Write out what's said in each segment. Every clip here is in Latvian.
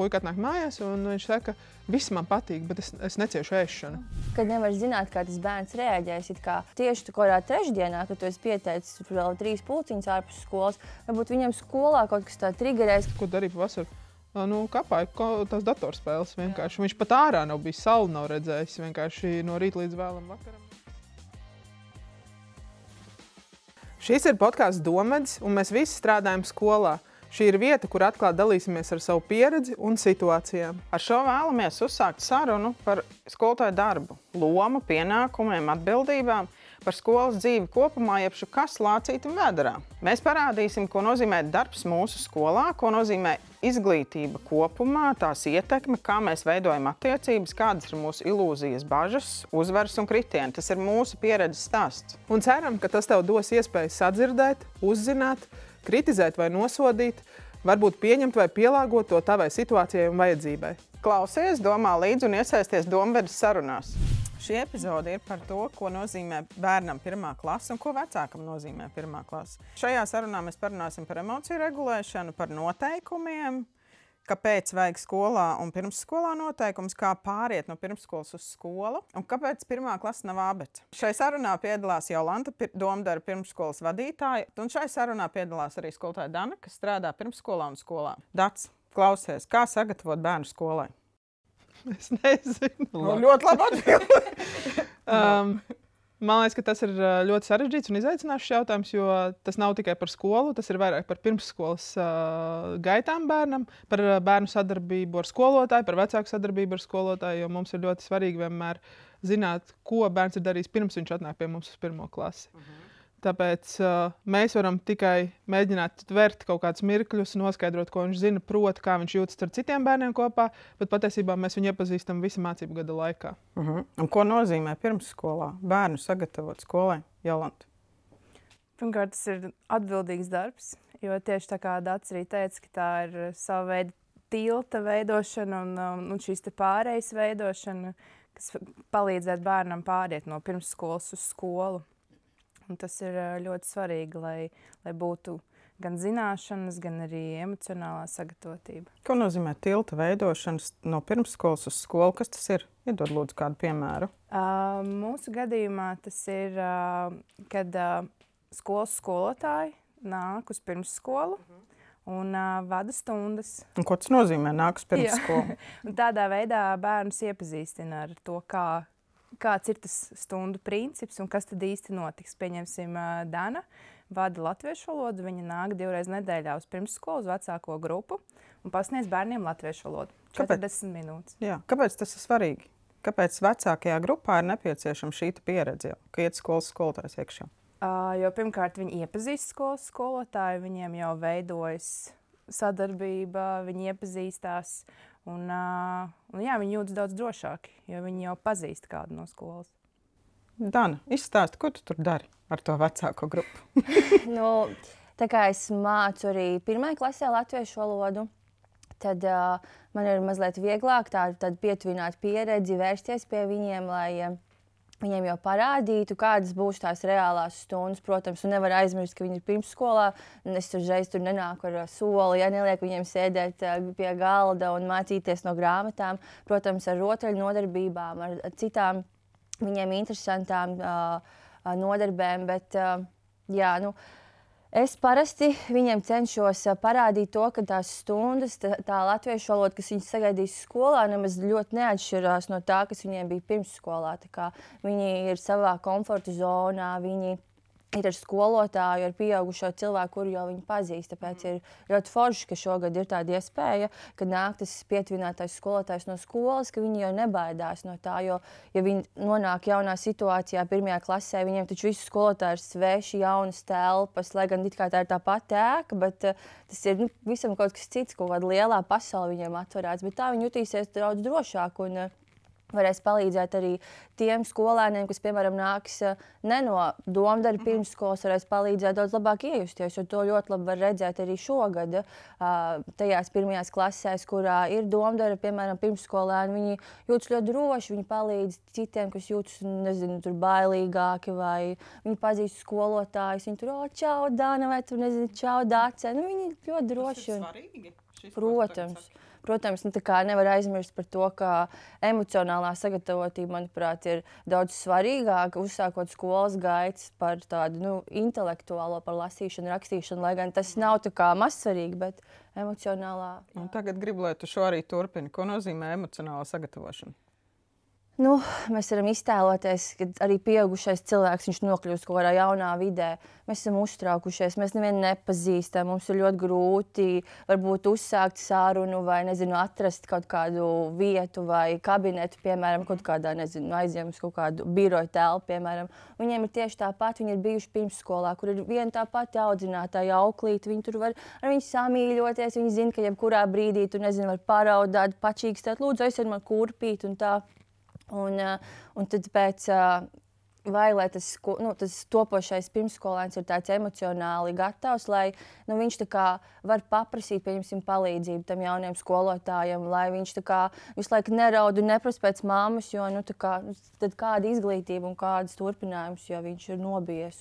puika atnāk mājās, un viņš saka, viss man patīk, bet es neciešu ēšanu. Kad nevar zināt, kā tas bērns reaģēs, it kā tieši tu kādā trešdienā, kad tu esi pieteicis vēl 3 pulciņus ārpus skolas, varbūt viņam skolā kaut kas tā triggerēs. Ko darīja pavasarī? Nu, kapāja tās datorspēles vienkārši. Viņš pat ārā nav bijis, sauli nav redzējis, vienkārši no rīta līdz vēlam vakaram. Šis ir podcasts Domedis, un mēs visi strādājam skolā. Šī ir vieta, kur atklāt dalīsimies ar savu pieredzi un situācijām. Ar šo vēlamies uzsākt sarunu par skolotāju darbu, lomu, pienākumiem, atbildībām, par skolas dzīvi kopumā, jeb kas lācītam vēderā. Mēs parādīsim, ko nozīmē darbs mūsu skolā, ko nozīmē izglītība kopumā, tās ietekme, kā mēs veidojam attiecības, kādas ir mūsu ilūzijas, bažas, uzvaras un kritieni. Tas ir mūsu pieredzes stāsts. Un ceram, ka tas tev dos iespēju sadzirdēt, uzzināt, kritizēt vai nosodīt, varbūt pieņemt vai pielāgot to tavai situācijai un vajadzībai. Klausies, domā līdzi un iesaisties domvedas sarunās. Šī epizode ir par to, ko nozīmē bērnam 1. klase un ko vecākam nozīmē 1. klase. Šajā sarunā mēs parunāsim par emociju regulēšanu, par noteikumiem, kāpēc vajag skolā un pirmsskolā noteikums, kā pāriet no pirmsskolas uz skolu un kāpēc 1. klase nav abece. Šai sarunā piedalās Jolanta, domdara pirmsskolas vadītāja, un šai sarunā piedalās arī skolotāja Dana, kas strādā pirmsskolā un skolā. Dats, klausies, kā sagatavot bērnu skolai? Es nezinu. Ļoti labi atbildi. Man liekas, ka tas ir ļoti sarežģīts un izaicinošs jautājums, jo tas nav tikai par skolu, tas ir vairāk par pirmsskolas gaitām bērnam, par bērnu sadarbību ar skolotāju, par vecāku sadarbību ar skolotāju, jo mums ir ļoti svarīgi vienmēr zināt, ko bērns ir darījis pirms viņš atnāk pie mums uz 1. klasi. Tāpēc mēs varam tikai mēģināt tvert kaut kādus mirkļus, noskaidrot, ko viņš zina, proti, kā viņš jūtas ar citiem bērniem kopā, bet patiesībā mēs viņu iepazīstam visa mācību gada laikā. Un ko nozīmē pirmsskolā bērnu sagatavot skolai, Jolanta? Pirmkārt, tas ir atbildīgs darbs, jo tieši tā kā Dats arī teica, ka tā ir sava veida tilta veidošana un šīs te pārejas veidošana, kas palīdzētu bērnam pāriet no pirmsskolas uz skolu. Un tas ir ļoti svarīgi, lai būtu gan zināšanas, gan arī emocionālā sagatavotība. Ko nozīmē tilta veidošanas no pirmsskolas uz skolu? Kas tas ir? Iedod lūdzu kādu piemēru. Mūsu gadījumā tas ir, kad skolas skolotāji nāk uz pirmsskolu un vada stundas. Un ko tas nozīmē nāk uz pirmsskolu? Tādā veidā bērnus iepazīstina ar to, kāds ir tas stundu princips un kas tad īsti notiks. Pieņemsim, Dana vada latviešu valodu, viņa nāk 2 reizes nedēļā uz pirmsskolu, uz vecāko grupu un pasniedz bērniem latviešu valodu. 40 minūtes. Jā, kāpēc tas ir svarīgi? Kāpēc vecākajā grupā ir nepieciešama šī pieredze, ka iet skolas skolotājs iekšā? Jo pirmkārt viņi iepazīst skolas skolotāju, viņiem jau veidojas sadarbība, viņi iepazīstās. Un jā, viņi jūtas daudz drošāki, jo viņi jau pazīst kādu no skolas. Dana, izstāsti, ko tu tur dari ar to vecāko grupu? Tā kā es mācu arī 1. klasē latviešu valodu, tad man ir mazliet vieglāk tādu pietuvinātu pieredzi, vērsties pie viņiem, lai viņiem jau parādītu, kādas būs tās reālās stundas. Protams, un nevar aizmirst, ka viņi ir pirmsskolā. Es uzreiz tur nenāku ar soli, ja nelieku viņiem sēdēt pie galda un mācīties no grāmatām. Protams, ar rotaļu nodarbībām, ar citām viņiem interesantām nodarbēm. Bet, jā, es parasti viņiem cenšos parādīt to, ka tās stundas, tā latviešu valoda, kas viņus sagaidīs skolā, nemaz ļoti neatšķirās no tā, kas viņiem bija pirmsskolā. Tā kā viņi ir savā komforta zonā, viņi ir ar skolotāju, ar pieaugušo cilvēku, kuru jau viņi pazīst. Tāpēc ir ļoti forši, ka šogad ir tāda iespēja, ka nāk tas pietuvinātais skolotājs no skolas, ka viņi jau nebaidās no tā, jo, ja viņi nonāk jaunā situācijā 1. klasē, viņiem taču visi skolotāji ir sveši, jaunas telpas, lai gan it kā tā ir tā pati ēka, bet tas ir visam kaut kas cits, kaut kāda lielā pasaule viņiem atverēts, bet tā viņi jutīsies daudz drošāk un varēs palīdzēt arī tiem skolēniem, kas, piemēram, nāks ne no domdara pirmsskolas, varēs palīdzēt daudz labāk iejusties, jo to ļoti labi var redzēt arī šogad tajās 1. klasēs, kurā ir domdara, piemēram, pirmsskolēni, viņi jūtas ļoti droši, viņi palīdz citiem, kas jūtas, nezinu, tur bailīgāki, vai viņi pazīst skolotājus, viņi tur, čau, Dana, vai tur, nezinu, čau, Dace, viņi ļoti droši. Tas ir svarīgi? Protams. Protams, nevar aizmirst par to, ka emocionālā sagatavotība, manuprāt, ir daudz svarīgāka, uzsākot skolas gaitas par tādu intelektuālo, par lasīšanu, rakstīšanu, lai gan tas nav tā kā mazsvarīgi, bet emocionālā. Un tagad gribu, lai tu šo arī turpini. Ko nozīmē emocionāla sagatavošana? Mēs varam iztēloties, ka arī pieaugušais cilvēks viņš nokļūst kaut kādā jaunā vidē. Mēs esam uztraukušies, mēs nevienu nepazīstam, mums ir ļoti grūti varbūt uzsākt sarunu vai, atrast kaut kādu vietu vai kabinetu, piemēram, kaut kādā, aizņemt uz kaut kādu biroju telpu, piemēram. Viņiem ir tieši tāpat, viņi ir bijuši pirmsskolā, kur ir viena tā pati audzinātāja auklīte, viņi tur var ar viņu samīļoties, viņi zina, ka jebkurā brīdī tu, var paraudāt, pačīkstēt, lūdzu, aizsver man kurpīt un tā. Un tad pēc, lai tas topošais pirmsskolēns ir tāds emocionāli gatavs, lai viņš tā kā var paprasīt, pieņemsim, palīdzību tam jauniem skolotājiem, lai viņš tā kā visu laiku neraud un neprasa pēc mammas, jo tad kāda izglītība un kādas turpinājumus, jo viņš ir nobijies.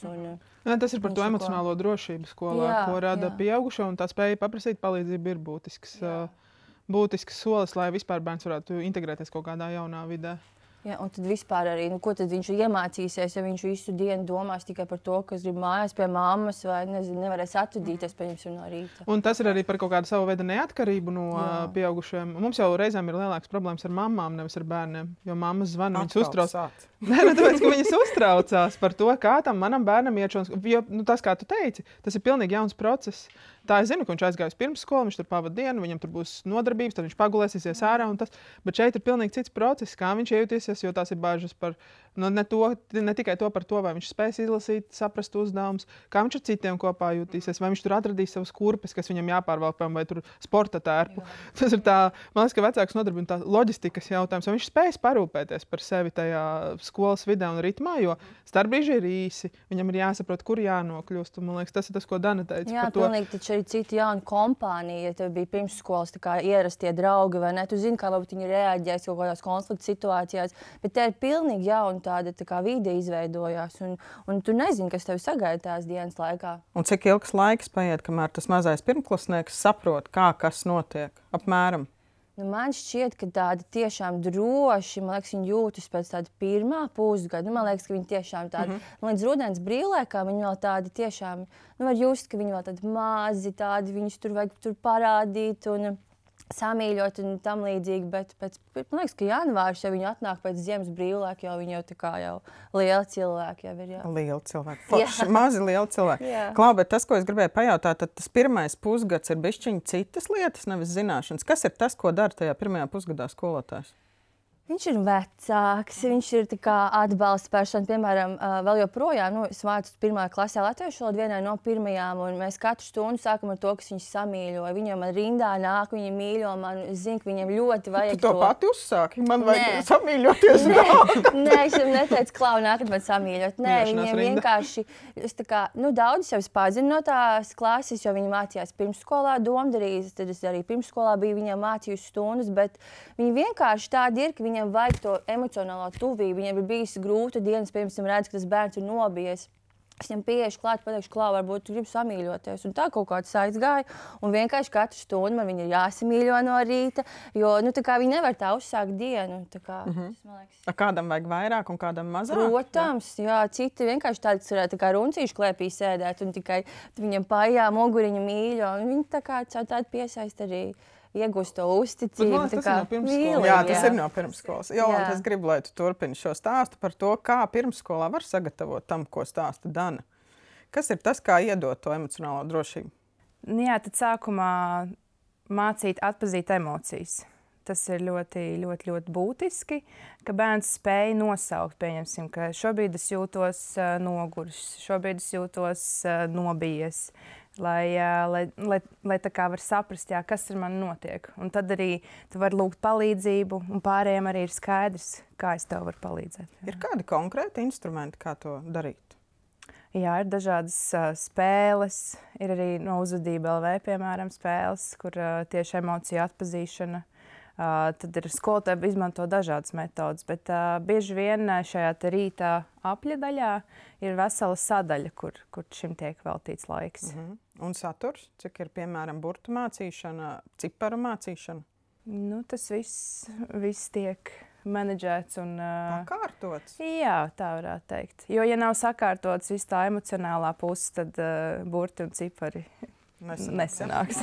Tas ir par to emocionālo drošību skolā, ko rada pieaugušo, un tā spēja paprasīt palīdzību ir būtisks solis, lai vispār bērns varētu integrēties kaut kādā jaunā vidē. Jā, un tad vispār arī, ko tad viņš iemācīsies, ja viņš visu dienu domās tikai par to, ka es gribu mājās pie mammas vai, nevarēs atvadīties, pieņemsim, no rīta. Un tas ir arī par kaut kādu savu veidu neatkarību no pieaugušiem. Mums jau reizēm ir lielākas problēmas ar mammām, nevis ar bērniem, jo mammas zvana, viņas uztraucās. Tāpēc, ka viņas uztraucās par to, kā tam manam bērnam iet šos, jo tas, kā tu teici, tas ir pilnīgi jauns process. Tā es zinu, ka viņš aizgājas pirmsskolu, viņš tur pavada dienu, viņam tur būs nodarbības, tad viņš pagulēsies, ies ārā un tas. Bet šeit ir pilnīgi cits process, kā viņš iejutīsies, jo tās ir bāžas par ne tikai to par to, vai viņš spēs izlasīt, saprast uzdevumus, kā viņš ar citiem kopā jutīsies, vai viņš tur atradīs savus kurpes, kas viņam jāpārvalk, vai tur sporta tērpu. Tas ir tā, man liekas, ka vecāks nodarbina tā loģistikas jautājums, vai viņš spēs parūpēties par sevi tajā skolas vidē un ritmā, jo starpbrīži ir īsi, viņam ir jāsaprot, kur jānokļūst. Un, man liekas, tas ir tas, ko Dana teica. Jā, pilnīgi, taču arī cita jauna kompānija, ja tev bija pirmsskolas ierastie draugi, vai ne? Tu zini, kā varbūt viņi reaģēs kaut kādās konflikta situācijās, bet te ir pilnīgi jauna tāda tā kā vide izveidojās, un tu nezini, kas tev sagaida tās dienas laikā. Un cik ilgs laiks paiet, kamēr tas mazais pirmklasnieks saprot, kas notiek apmēram? Man šķiet, ka tādi tiešām droši, man liekas, viņi jūtas pēc tāda pirmā pusgada. Man liekas, ka viņi tiešām tādi, līdz rudens brīvlaikā viņi vēl tādi tiešām, var just, ka viņi vēl tādi mazi, tādi, viņus tur vajag tur parādīt un samīļot un tam līdzīgi, bet man liekas, ka janvārs, ja viņi atnāk pēc ziemas brīvlaika, jau viņi jau tā kā jau lieli cilvēki jau ir. Lieli cilvēki. Forši, mazi lieli cilvēki. Klau, bet tas, ko es gribēju pajautāt, tad tas pirmais pusgads ir bišķiņi citas lietas, nevis zināšanas. Kas ir tas, ko dara tajā pirmajā pusgadā skolotājs? Viņš ir vecāks, viņš ir atbalsta persona. Piemēram, vēl joprojām, es mācu pirmā klasē latviešu valodu vienai no pirmajām, un mēs katru stundu sākam ar to, kas viņus samīļoja. Viņam man rindā nāk, viņi mīļo man, es zinu, ka viņiem ļoti vajag to. Tu to pati uzsāki? Man vajag samīļoties. Nē, es viņam neteicu, Klau, nākat man samīļot. Nē, viņiem vienkārši, daudz jau es pazinu no tās klases, jo viņi mācījās pirmsskolā domdarīs, tad es arī pirmsskolā biju viņiem mācījusi stundas, bet viņi vienkārši tādi ir, ka viņiem vajag to emocionālo tuvību. Viņiem ir bijis grūta dienas, piemēram, redz, ka tas bērns ir nobijies. Es viņam pieešu klāt, pateikšu, Klau, varbūt tu gribi samīļoties. Un tā kaut kāds aizgāja. Un vienkārši katru stundu man viņi ir jāsamīļo no rīta, jo viņi nevar tā uzsākt dienu. Tas, man liekas. Kādam vajag vairāk un kādam mazāk? Protams, jā, citi vienkārši tādi, kas varētu kā runcīšu klēpī sēdēt un tikai viņam pājā muguriņu mīļo. Un viņi tā kā tādi piesaist arī. Iegūst to uzticību. Tas ir no pirmsskolas. Jā, tas ir no pirmsskolas. Jolanta, es gribu, lai tu turpini šo stāstu par to, kā pirmsskolā var sagatavot tam, ko stāsta Dana. Kas ir tas, kā iedot to emocionālo drošību? Jā, tad sākumā mācīt atpazīt emocijas. Tas ir ļoti būtiski, ka bērns spēj nosaukt, pieņemsim, ka šobrīd es jūtos noguris, šobrīd es jūtos nobijies. Lai tā kā var saprast, kas ar mani notiek. Un tad arī tu vari lūgt palīdzību, un pārējiem arī ir skaidrs, kā es tev varu palīdzēt. Ir kādi konkrēti instrumenti, kā to darīt? Jā, ir dažādas spēles, ir arī no Uzvedība LV, piemēram, spēles, kur tieši emociju atpazīšana. Tad ir skolotāji izmanto dažādas metodas, bet bieži vien šajā rīta apļa daļā ir vesela sadaļa, kur šim tiek veltīts laiks. Un saturs, cik ir, piemēram, burtu mācīšana, ciparu mācīšana? Nu, tas viss tiek menedžēts un Pakārtots. Jā, tā varētu teikt. Jo, ja nav sakārtots viss tā emocionālā puse, tad burti un cipari nesanāks.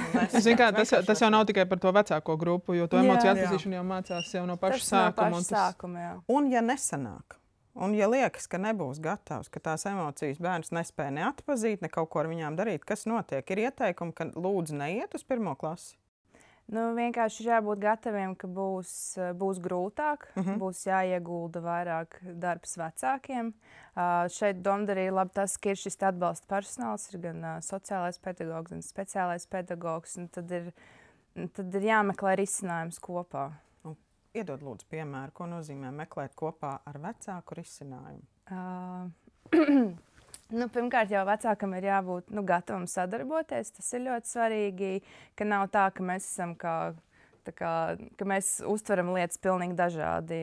Tas jau nav tikai par to vecāko grupu, jo to emociju atpazīšanu jau mācās jau no paša sākuma. Un ja nesanāk, un ja liekas, ka nebūs gatavs, ka tās emocijas bērns nespēja neatpazīt, ne kaut ko ar viņām darīt, kas notiek? Ir ieteikumi, ka lūdzu neiet uz 1. klasi? Nu, vienkārši jābūt gataviem, ka būs grūtāk, būs jāiegulda vairāk darbs vecākiem. Šeit domdarī labi tas, ka ir šis atbalsta personāls, ir gan sociālais pedagogs, gan speciālais pedagogs, un tad ir jāmeklē risinājums kopā. Iedod lūdzu piemēru, ko nozīmē meklēt kopā ar vecāku risinājumu? Pirmkārt, jau vecākam ir jābūt gatavam sadarboties. Tas ir ļoti svarīgi, ka nav tā, ka mēs esam ka mēs uztveram lietas pilnīgi dažādi.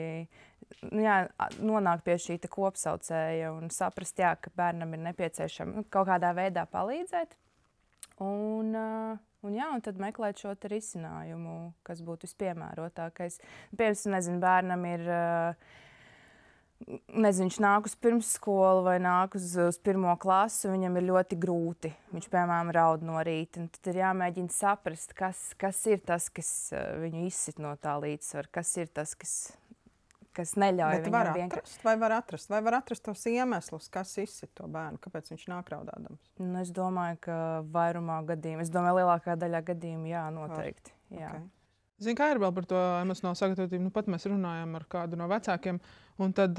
Nonākt pie šī kopsaucēja un saprast, ka bērnam ir nepieciešama kaut kādā veidā palīdzēt. Un tad meklēt šo risinājumu, kas būtu vispiemērotākais. Piemēram, bērnam ir viņš nāk uz pirmsskolu vai nāk uz 1. klasi, viņam ir ļoti grūti. Viņš, piemēram, raud no rīta. Tad ir jāmēģina saprast, kas ir tas, kas viņu izsit no tā līdzsvara, kas ir tas, kas neļauj viņam vienkārši. Vai var atrast tos iemeslus, kas izsit to bērnu, kāpēc viņš nāk raudādams? Es domāju, ka vairumā gadījumu, lielākā daļā gadījumu, jā, noteikti. Jā. Okay. Zini, kā ir vēl par to emocionālo sagatavotību? Pat mēs runājam ar kādu no vecākiem. Un tad,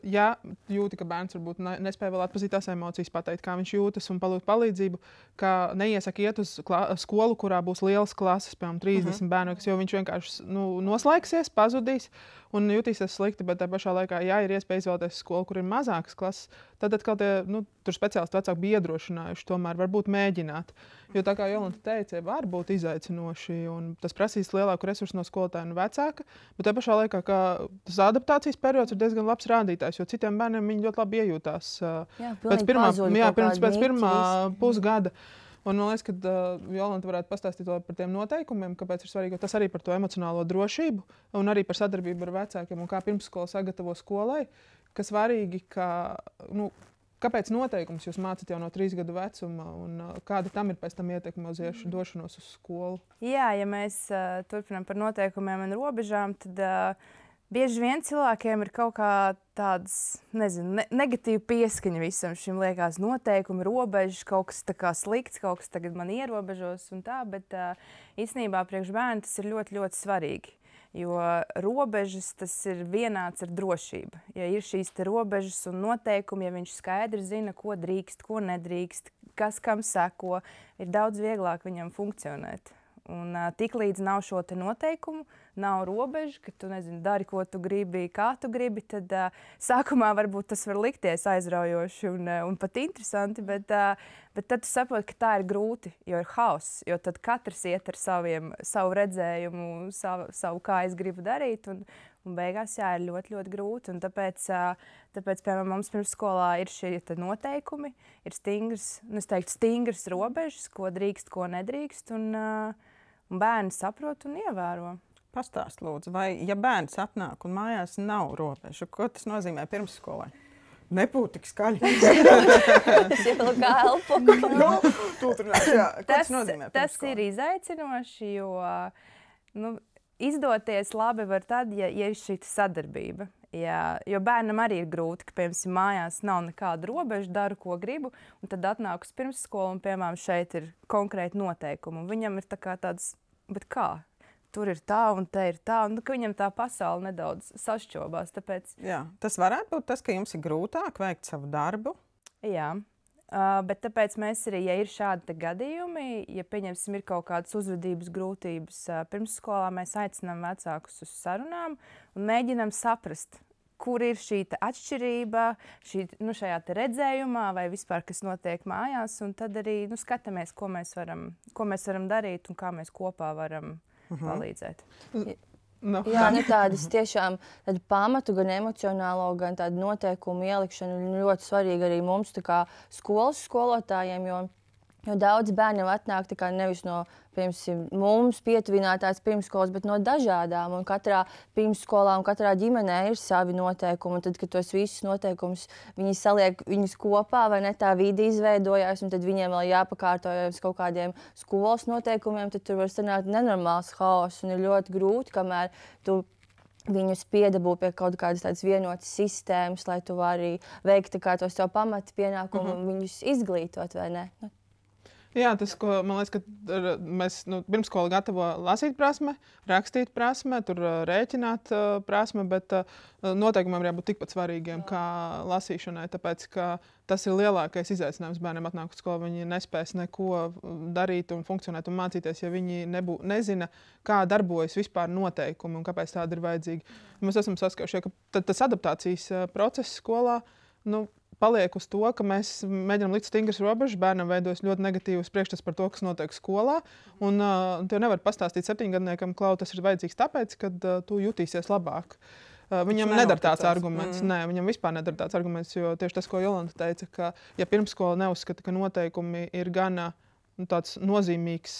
ja jūti, ka bērns varbūt nespēja vēl atpazīt tās emocijas, pateikt, kā viņš jūtas un palūgt palīdzību, ka neiesaka iet uz skolu, kurā būs lielas klases, piemēram, 30 bērnu, jo viņš vienkārši noslēgsies, pazudīs un jutīsies slikti, bet tā pašā laikā, ja ir iespēja izvēlēties skolu, kur ir mazākas klases, tad atkal tur speciālisti vecāki bija iedrošinājuši tomēr varbūt mēģināt. Jo tā kā Jolanta teica, var būt izaicinoši un tas prasīs lielāku resursu no skolotāja un vecāka, bet tā pašā laikā, ka tas adaptācijas periods ir diezgan labs rādītājs, jo citiem bērniem viņi ļoti labi iejūtās pēc pirmā pusgada. Un man liekas, ka Jolanta varētu pastāstīt par tiem noteikumiem, kāpēc ir svarīgi, jo tas arī par to emocionālo drošību un arī par sadarbību ar vecākiem un kā pirmsskola sagatavo skolai, ka svarīgi, kāpēc noteikums jūs mācāt jau no 3 gadu vecuma un kāda tam ir pēc tam ietekme uz došanos uz skolu? Jā, ja mēs turpinām par noteikumiem un robežām, tad bieži vien cilvēkiem ir kaut kā tādas, negatīva pieskaņa visam šim, liekas, noteikumi, robežas, kaut kas tā kā slikts, kaut kas tagad man ierobežos un tā, bet īstenībā priekš bērnu tas ir ļoti, ļoti svarīgi. Jo robežas tas ir vienāds ar drošību. Ja ir šīs robežas un noteikumi, ja viņš skaidri zina, ko drīkst, ko nedrīkst, kas kam seko, ir daudz vieglāk viņam funkcionēt. Un tiklīdz nav šo noteikumu, nav robežu, ka tu dari, ko tu gribi, kā tu gribi, tad sākumā varbūt tas var likties aizraujoši un pat interesanti, bet tad tu saproti, ka tā ir grūti, jo ir hauss, jo tad katrs iet ar savu redzējumu, savu kā es gribu darīt, un beigās ir ļoti, ļoti grūti. Un tāpēc, piemēram, mums pirmsskolā ir šie noteikumi, ir stingras robežas, ko drīkst, ko nedrīkst, un bērni saprot un ievēro. Pastāst, lūdzu, vai ja bērns atnāk un mājās nav robežu, ko tas nozīmē pirmsskolai? Nebūtu tik skaļi. Silka elpu. Tas nozīmē pirmsskolai? Tas ir izaicinoši, jo izdoties labi var tad, ja ir šī sadarbība. Jo bērnam arī ir grūti, ka, piemēram, mājās nav nekāda robeža, daru, ko gribu, un tad atnāk uz pirmsskolu, un, piemēram, šeit ir konkrēti noteikumi. Un viņam ir tāds, bet kā? Tur ir tā, un te ir tā, un ka viņam tā pasaule nedaudz sašķobās. Tāpēc... Jā, tas varētu būt tas, ka jums ir grūtāk veikt savu darbu? Jā. Bet tāpēc mēs arī, ja ir šādi gadījumi, ja pieņemsim, ir kaut kādas uzvedības grūtības pirmsskolā, mēs aicinām vecākus uz sarunām un mēģinām saprast, kur ir šī atšķirība, šajā redzējumā vai vispār, kas notiek mājās, un tad arī skatāmies, ko mēs varam darīt un kā mēs kopā varam palīdzēt. Tādas tiešām pamatu, gan emocionālo, gan tādu noteikumu ielikšanu ļoti svarīgi arī mums, tā kā skolas skolotājiem, jo Jo daudz bērni atnāk nevis no mums pietuvinātās pirmsskolas, bet no dažādām. Un katrā pirmsskolā un katrā ģimenē ir savi noteikumi. Un tad, kad tos visus noteikumus viņi saliek viņus kopā, vai ne, tā vide izveidojās, un tad viņiem vēl jāpakārtojas kaut kādiem skolas noteikumiem, tad tur var sanākt nenormāls haoss un ir ļoti grūti, kamēr tu viņus piedabū pie kaut kādas tādas vienotas sistēmas, lai tu vari veikt tos savu pamatu pienākumu un viņus izglītot, vai ne? Jā, tas, ko man liekas, ka mēs pirmsskola gatavo lasīt prasme, rakstīt prasme, tur rēķināt prasme, bet noteikumiem ir jābūt tikpat svarīgiem kā lasīšanai, tāpēc, ka tas ir lielākais izaicinājums bērniem atnāk uz skolu. Viņi nespēs neko darīt un funkcionēt un mācīties, ja viņi nezina, kā darbojas vispār noteikumi un kāpēc tādi ir vajadzīgi. Mēs esam saskarušies, ka tas adaptācijas process skolā, paliek uz to, ka mēs mēģinām likt stingras robežas, bērnam veidojas ļoti negatīvs priekšstats par to, kas notiek skolā. Un tev nevar pastāstīt 7-gadniekam, Klau, tas ir vajadzīgs tāpēc, ka tu jutīsies labāk. Viņam nedara tāds arguments. Nē, viņam vispār nedara tāds arguments, jo tieši tas, ko Jolanta teica, ka ja pirmsskola neuzskata, ka noteikumi ir gana tāds nozīmīgs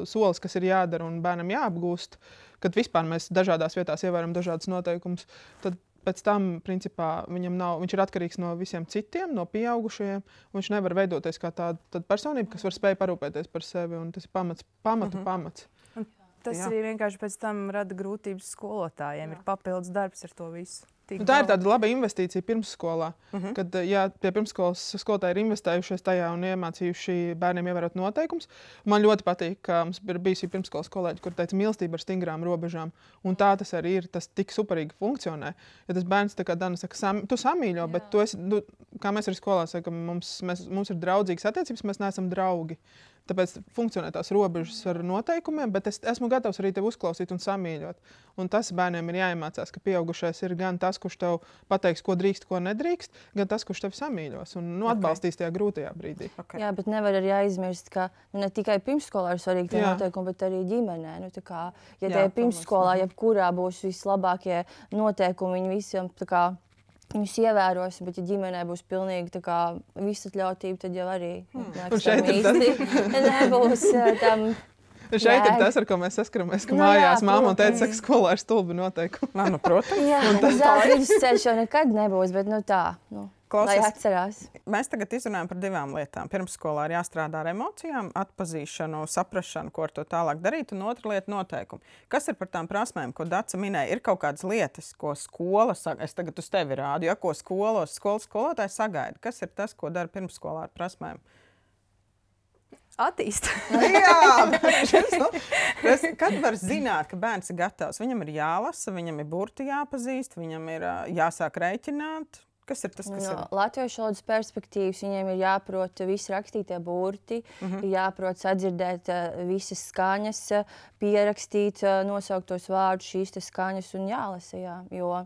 solis, kas ir jādara un bērnam jāapgūst, kad vispār mēs dažādās vietās ievērojam dažādas noteikumus, tad pēc tam, principā, viņš ir atkarīgs no visiem citiem, no pieaugušajiem. Viņš nevar veidoties kā tāda personība, kas var spēj parūpēties par sevi. Un tas ir pamats. Un tas arī vienkārši pēc tam rada grūtības skolotājiem. Ir papildus darbs ar to visu. Tā ir tāda laba investīcija pirmsskolā, kad pie pirmsskolas skolotāji ir investējušies tajā un iemācījuši bērniem ievērot noteikumus. Man ļoti patīk, ka mums ir bijusi pirmsskolas kolēģi, kur teica mīlestība ar stingrām robežām. Un tā tas arī ir, tas tik superīgi funkcionē. Ja tas bērns, tā kā Dana saka, tu samīļo, bet tu esi, kā mēs arī skolā sakam, mums ir draudzīgas attiecības, mēs neesam draugi. Tāpēc funkcionē tās robežas ar noteikumiem, bet es esmu gatavs arī tevi uzklausīt un samīļot. Un tas bērniem ir jāiemācās, ka pieaugušais ir gan tas, kurš tev pateiks, ko drīkst, ko nedrīkst, gan tas, kurš tevi samīļos un atbalstīs tajā grūtajā brīdī. Jā, bet nevar arī aizmirst, ka ne tikai pirmsskolā ir svarīgi tie noteikumi, bet arī ģimenē. Ja tie pirmsskolā, jebkurā būs vislabākie noteikumi, viņi visiem viņus ievēros, bet ja ģimenē būs pilnīgi visatļautība, tad jau arī nebūs tam. Šeit ir tas, ar ko mēs saskaramies, ka mājās māma un tēta saka, skolā ir stulbi noteikumi. Protams. Jā, tas vidusceļš jau nekad nebūs, bet tā. Klausies, lai atcerās. Mēs tagad izrunājam par 2 lietām. Pirmsskolā ir jāstrādā ar emocijām, atpazīšanu, saprašanu, ko ar to tālāk darīt, un otra lieta noteikumi. Kas ir par tām prasmēm, ko Daca minēja? Ir kaut kādas lietas, ko skola sagaida. Es tagad uz tevi rādu, ko skolas skolotāji sagaida. Kas ir tas, ko dara pirmsskolā ar prasmēm? Attīst. Kad var zināt, ka bērns ir gatavs? Viņam ir jālasa, viņam ir burti jāpazīst, viņam ir jāsāk rēķināt. Kas ir tas, kas ir? Latviešu valodas perspektīvas viņiem ir jāprot visi rakstītie burti, ir jāprot sadzirdēt visas skaņas, pierakstīt nosauktos vārdus, šīs skaņas un jālasa, jo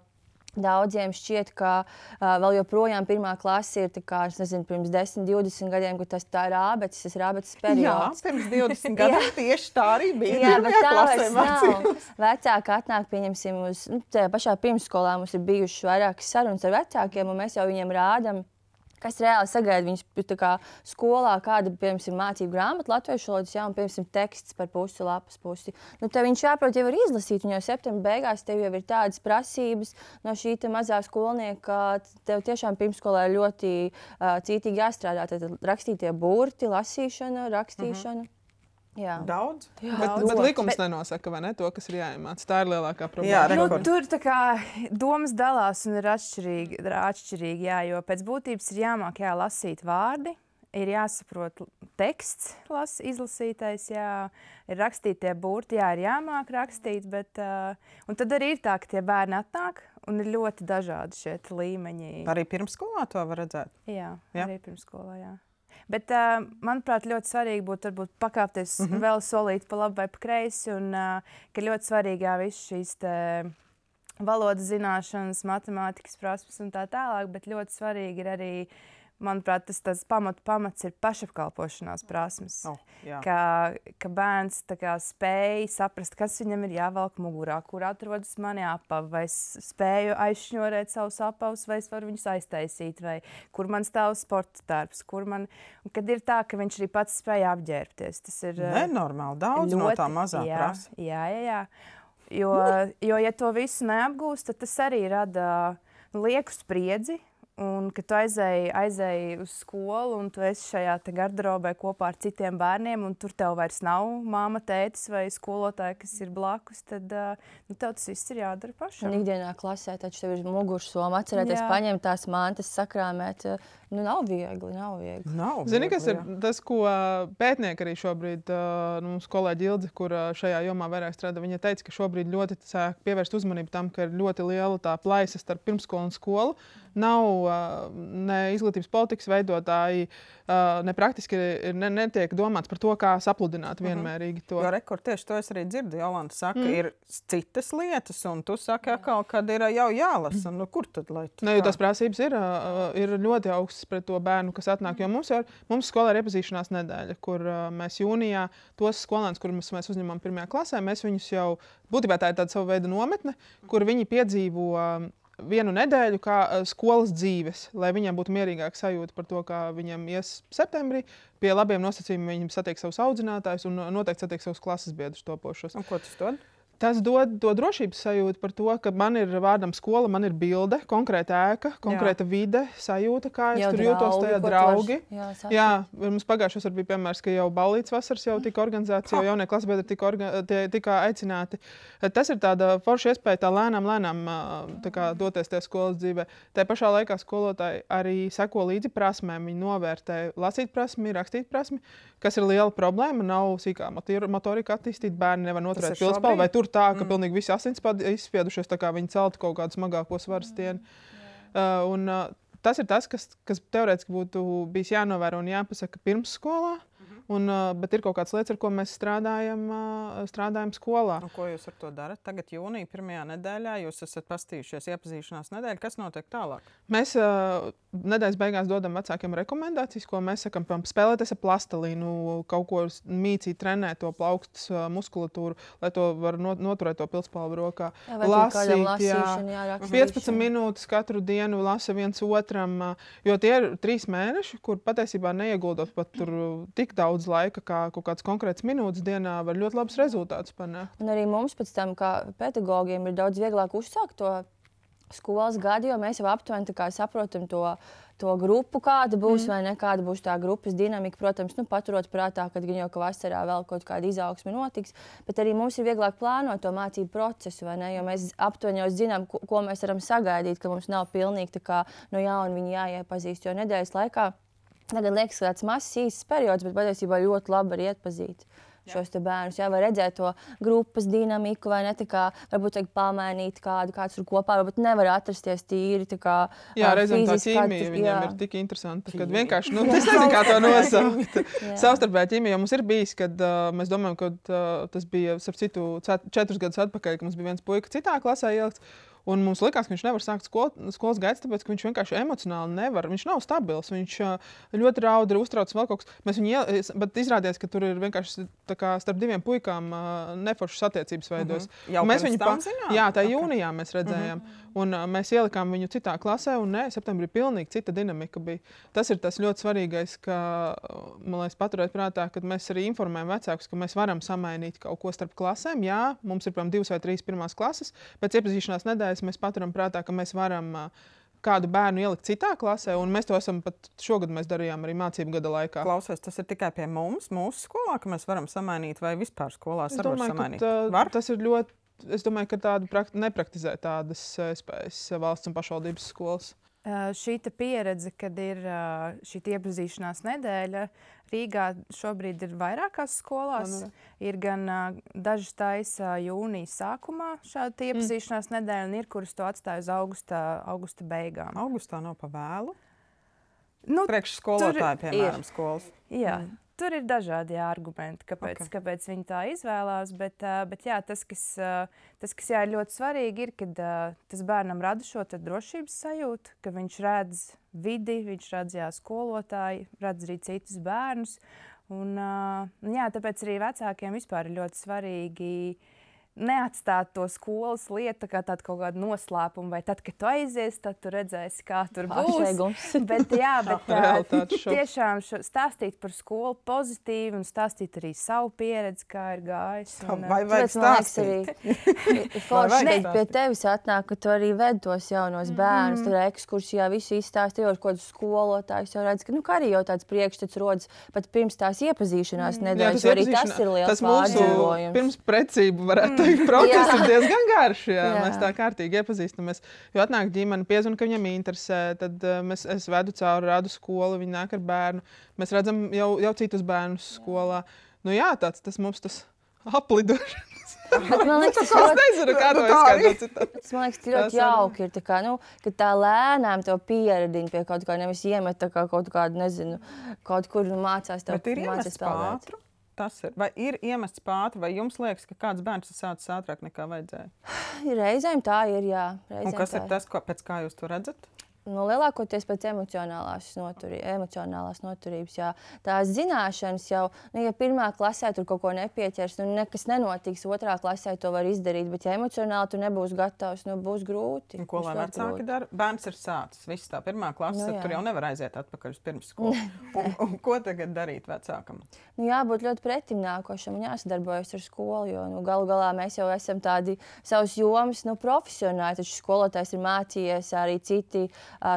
daudziem šķiet, ka vēl joprojām pirmā klase ir pirms 10, 20 gadiem, kad tā ir ābeces, tas ir ābeces periods. Jā, pirms 20 gadiem tieši tā arī bija. Jā, bet tā vairs nav. Vecāki atnāk, pieņemsim, uz tajā pašā pirmsskolā mums ir bijušas vairākas sarunas ar vecākiem, un mēs jau viņiem rādam, kas reāli sagaida viņus skolā, kāda, piemēram, mācību grāmata latviešu valodas, un, piemēram, teksts par pusi, lapas pusi. Tev viņš jāprot jau ir izlasīt, un jau septembra beigās tev jau ir tādas prasības no šī mazā skolnieka, ka tev tiešām pirmsskolā ir ļoti cītīgi jāstrādā. Tad rakstītie burti, lasīšana, rakstīšana. Jā. Daudz? Jā, bet likums nenosaka, vai ne, to, kas ir jāiemāc. Tā ir lielākā problēma. Tur domas dalās un ir atšķirīgi, jo pēc būtības ir jāmāk lasīt vārdi, ir jāsaprot teksts, izlasītais, ir rakstītie burti, ir jāmāk rakstīt, bet un tad arī ir tā, ka tie bērni atnāk un ir ļoti dažādi šie līmeņi. Arī pirmsskolā to var redzēt? Jā, arī pirmsskolā, jā. Bet, manuprāt, ļoti svarīgi būtu pakāpties vēl solīt pa labi vai pa kreisi, un ka ļoti svarīgi visas šīs valodas zināšanas, matemātikas prasmes un tā tālāk, bet ļoti svarīgi ir arī manuprāt, tas pamats ir pašapkalpošanās prasmes. Jā. Ka bērns spēj saprast, kas viņam ir jāvelk mugurā, kur atrodas mani apavi, vai es spēju aizšņorēt savus apavus, vai es varu viņus aiztaisīt, vai kur man stāv sporta darbs, un kad ir tā, ka viņš arī pats spēja apģērbties. Tas ir nenormāli daudz no tā mazā prasa. Jā. Jo, ja to visu neapgūst, tad tas arī rada lieku spriedzi. Un, kad tu aizēji uz skolu un tu esi šajā garderobē kopā ar citiem bērniem, un tur tev vairs nav māma, tētis vai skolotāji, kas ir blakus, tad tev tas viss ir jādara pašam. Un ikdienā klasē taču tev ir mugursoma, atcerēties, paņemt tās mantas, sakrāmēt. Nav viegli. Zini, kas ir tas, ko pētnieki arī šobrīd, mums kolēģi Ilze, kur šajā jomā vairāk strādā, viņa teica, ka šobrīd ļoti sāk pievērst uzmanību tam, ka ir ļoti liela tā plaisa starp pirmskolu un skolu. Nav ne izglītības politikas veidotāji, ne praktiski netiek domāts par to, kā sapludināt vienmērīgi to. Jo tieši to es arī dzirdu. Jolanta saka, ir citas lietas, un tu saki atkal, kad ir jau jālasa. Kur tad, lai tās prasības ir ļoti augstas pret to bērnu, kas atnāk. Jo mums skolā ir iepazīšanās nedēļa, kur mēs jūnijā tos skolēnus, kurus mēs uzņemam pirmajā klasē, mēs viņus jau, būtībā tā ir tāda sava veida nometne, kur viņi piedzīvo vienu nedēļu kā skolas dzīves, lai viņiem būtu mierīgāk sajūta par to, kā viņiem ies septembrī. Pie labiem nosacījumiem viņiem satiek savus audzinātājus un noteikti satiek savus klases biedrus topošos. Un ko tas dod? Tas dod to drošības sajūtu par to, ka man ir vārdam skola, man ir bilde, konkrēta ēka, konkrēta vide, sajūta, kā es tur jūtos, tajā draugi. Jā, mums pagājušos bija piemērs, ka jau ballītes vasaras jau tika organizēts, jau jaunie klasbiedri tika aicināti. Tas ir tāda forša iespēja tā lēnām doties tajā skolas dzīvē. Tā pašā laikā skolotāji arī seko līdzi prasmēm, viņi novērtē lasīt prasmi, rakstīt prasmi, kas ir liela problēma, nav sīkā motorika attīstīt, bērni nevar noturēt pilspalvu, vai tur tā, ka pilnīgi visi asinspadi izspiedušies, tā kā viņi celtu kaut kādu smagāko svaru stieni. Tas ir tas, kas teorētiski būtu bijis jānovēro un jāpasaka pirms skolā. Bet ir kaut kādas lietas, ar ko mēs strādājam skolā. Un ko jūs ar to darat? Tagad jūnija pirmajā nedēļā jūs esat pastījušies iepazīšanās nedēļu. Kas notiek tālāk? Mēs nedēļas beigās dodam vecākiem rekomendācijas, ko mēs sakam, spēlēties ar plastelīnu, kaut ko mīcīt, trenēt to plaukstas muskulatūru, lai to var noturēt to pilspalvu rokā. Lasīt, 15 minūtes katru dienu lasa viens otram, jo tie ir 3 mēneši, kur patiesībā neieguldot pat tur tik daudz laika, kā kaut kāds konkrēts minūtes dienā, var ļoti labs rezultāts panākt. Un arī mums pēc tam, kā pedagogiem, ir daudz vieglāk uzsākt to skolas gadu, jo mēs jau aptuveni saprotam to grupu, kāda būs vai ne, kāda būs tā grupas dinamika. Protams, paturot prātā, kad gan jau ka vasarā vēl kaut kāda izaugsme notiks, bet arī mums ir vieglāk plānot to mācību procesu, vai ne, jo mēs aptuveni jau zinām, ko mēs varam sagaidīt, ka mums nav pilnīgi no jauna viņi jāiepazīst, jo nedēļas laikā tagad liekas, ka tāds mazs īsts periods, bet patiesībā ļoti labi var iepazīt šos te bērnus. Jā, var redzēt to grupas dinamiku, vai ne, varbūt pamainīt kāds tur kopā, varbūt nevar atrasties tīri reizēm tā ķīmija viņiem ir tik interesanta, kad vienkārši, es nezinu, kā to nosaukt. Savstarpējā ķīmija, jo mums ir bijis, kad mēs domājam, ka tas bija, starp citu, 4 gadus atpakaļ, ka mums bija viens puika citā klasē ielikts. Un mums likās, ka viņš nevar sākt skolas gaitas, tāpēc, ka viņš vienkārši emocionāli nevar. Viņš nav stabils, viņš ļoti raud, uztrauc vēl kaut kas. Bet izrādījās, ka tur ir vienkārši starp 2 puikām neforšas attiecības veidos. Jau mēs viņu zinām? Jā, tā jūnijā mēs redzējām. Un mēs ielikām viņu citā klasē, un septembrī pilnīgi cita dinamika bija. Tas ir tas ļoti svarīgais, ka, man liekas, paturēt prātā, kad mēs arī informējam vecākus, ka mēs varam samainīt kaut ko starp klasēm. Jā, mums ir, piemēram, 2 vai 3 pirmās klases, pēc iepazīšanās nedēļas mēs paturam prātā, ka mēs varam kādu bērnu ielikt citā klasē, un mēs to esam pat šogad mēs darījām arī mācību gada laikā. Klausies, tas ir tikai pie mums, mūsu skolā, ka mēs varam samainīt, vai vispār skolās var samainīt? Tas ir ļoti, es domāju, ka tāda nepraktizē tādas iespējas valsts un pašvaldības skolas. Šī pieredze, kad ir šī iepazīšanās nedēļa, Rīgā šobrīd ir vairākās skolās. Ir gan dažas taisa jūnijas sākumā šāda iepazīšanās nedēļa, un ir, kuras to atstāja uz augusta beigām. Augustā nav pa vēlu? Priekš skolotāji, piemēram, skolas. Jā. Tur ir dažādi argumenti, kāpēc viņi tā izvēlās. Bet jā, tas, kas jā, ir ļoti svarīgi, ir, kad tas bērnam rada šo drošības sajūtu, ka viņš redz vidi, viņš redz skolotāju, redz arī citus bērnus. Un, jā, tāpēc arī vecākiem vispār ir ļoti svarīgi neatstāt to skolas lietu kā tādu kaut kādu noslēpumu, vai tad, kad tu aizies, tad tu redzēsi, kā tur būs. Bet tiešām stāstīt par skolu pozitīvi un stāstīt arī savu pieredzi, kā ir gājis. Vai vajag stāstīt? Forši pie tevis atnāk, ka tu arī ved tos jaunos bērnus, tad ekskursijā visu izstāstīja, ar ko skolotājs jau redz, ka arī jau tāds priekšstats rodas pat pirms tās iepazīšanās nedēļas, jo arī tas ir liels pārdzīvojums. Pirms precību varētu process ir diezgan garš, mēs tā kārtīgi iepazīstamies. Jo atnāk ģimene, piezvana, ka viņam interesē, tad es vedu cauri, rādu skolu, viņi nāk ar bērnu. Mēs redzam jau citus bērnus skolā. Nu jā, tas mums tas aplidošanas. Man liekas, tas ļoti jauki ir, ka tā lēnām to pieredina pie kaut kā, nevis iemet kaut kādu, nezinu, kaut kur mācās tev. Bet ir iemests pātru? Tas ir. Vai ir iemests pātri, vai jums liekas, ka kāds bērns ir sācis ātrāk nekā vajadzēja? Reizēm tā ir, jā. Un kas ir tas, pēc kā jūs to redzat? Nu, lielākoties pēc emocionālās noturības. Jā. Tās zināšanas jau, ja pirmā klasē tur kaut ko nepieķers, nekas nenotiks, otrā klasē to var izdarīt, bet ja emocionāli tu nebūsi gatavs, būs grūti. Un ko lai vecāki dara? Bērns ir sācis, viss tā pirmā klase, tur jau nevar aiziet atpakaļ uz pirmsskolu. Un ko tagad darīt vecākam? Jābūt ļoti pretimnākošam un jāsadarbojas ar skolu, jo galu galā mēs jau esam tādi savas jomas profesionāļi, taču skolotājs ir mācījies, arī citi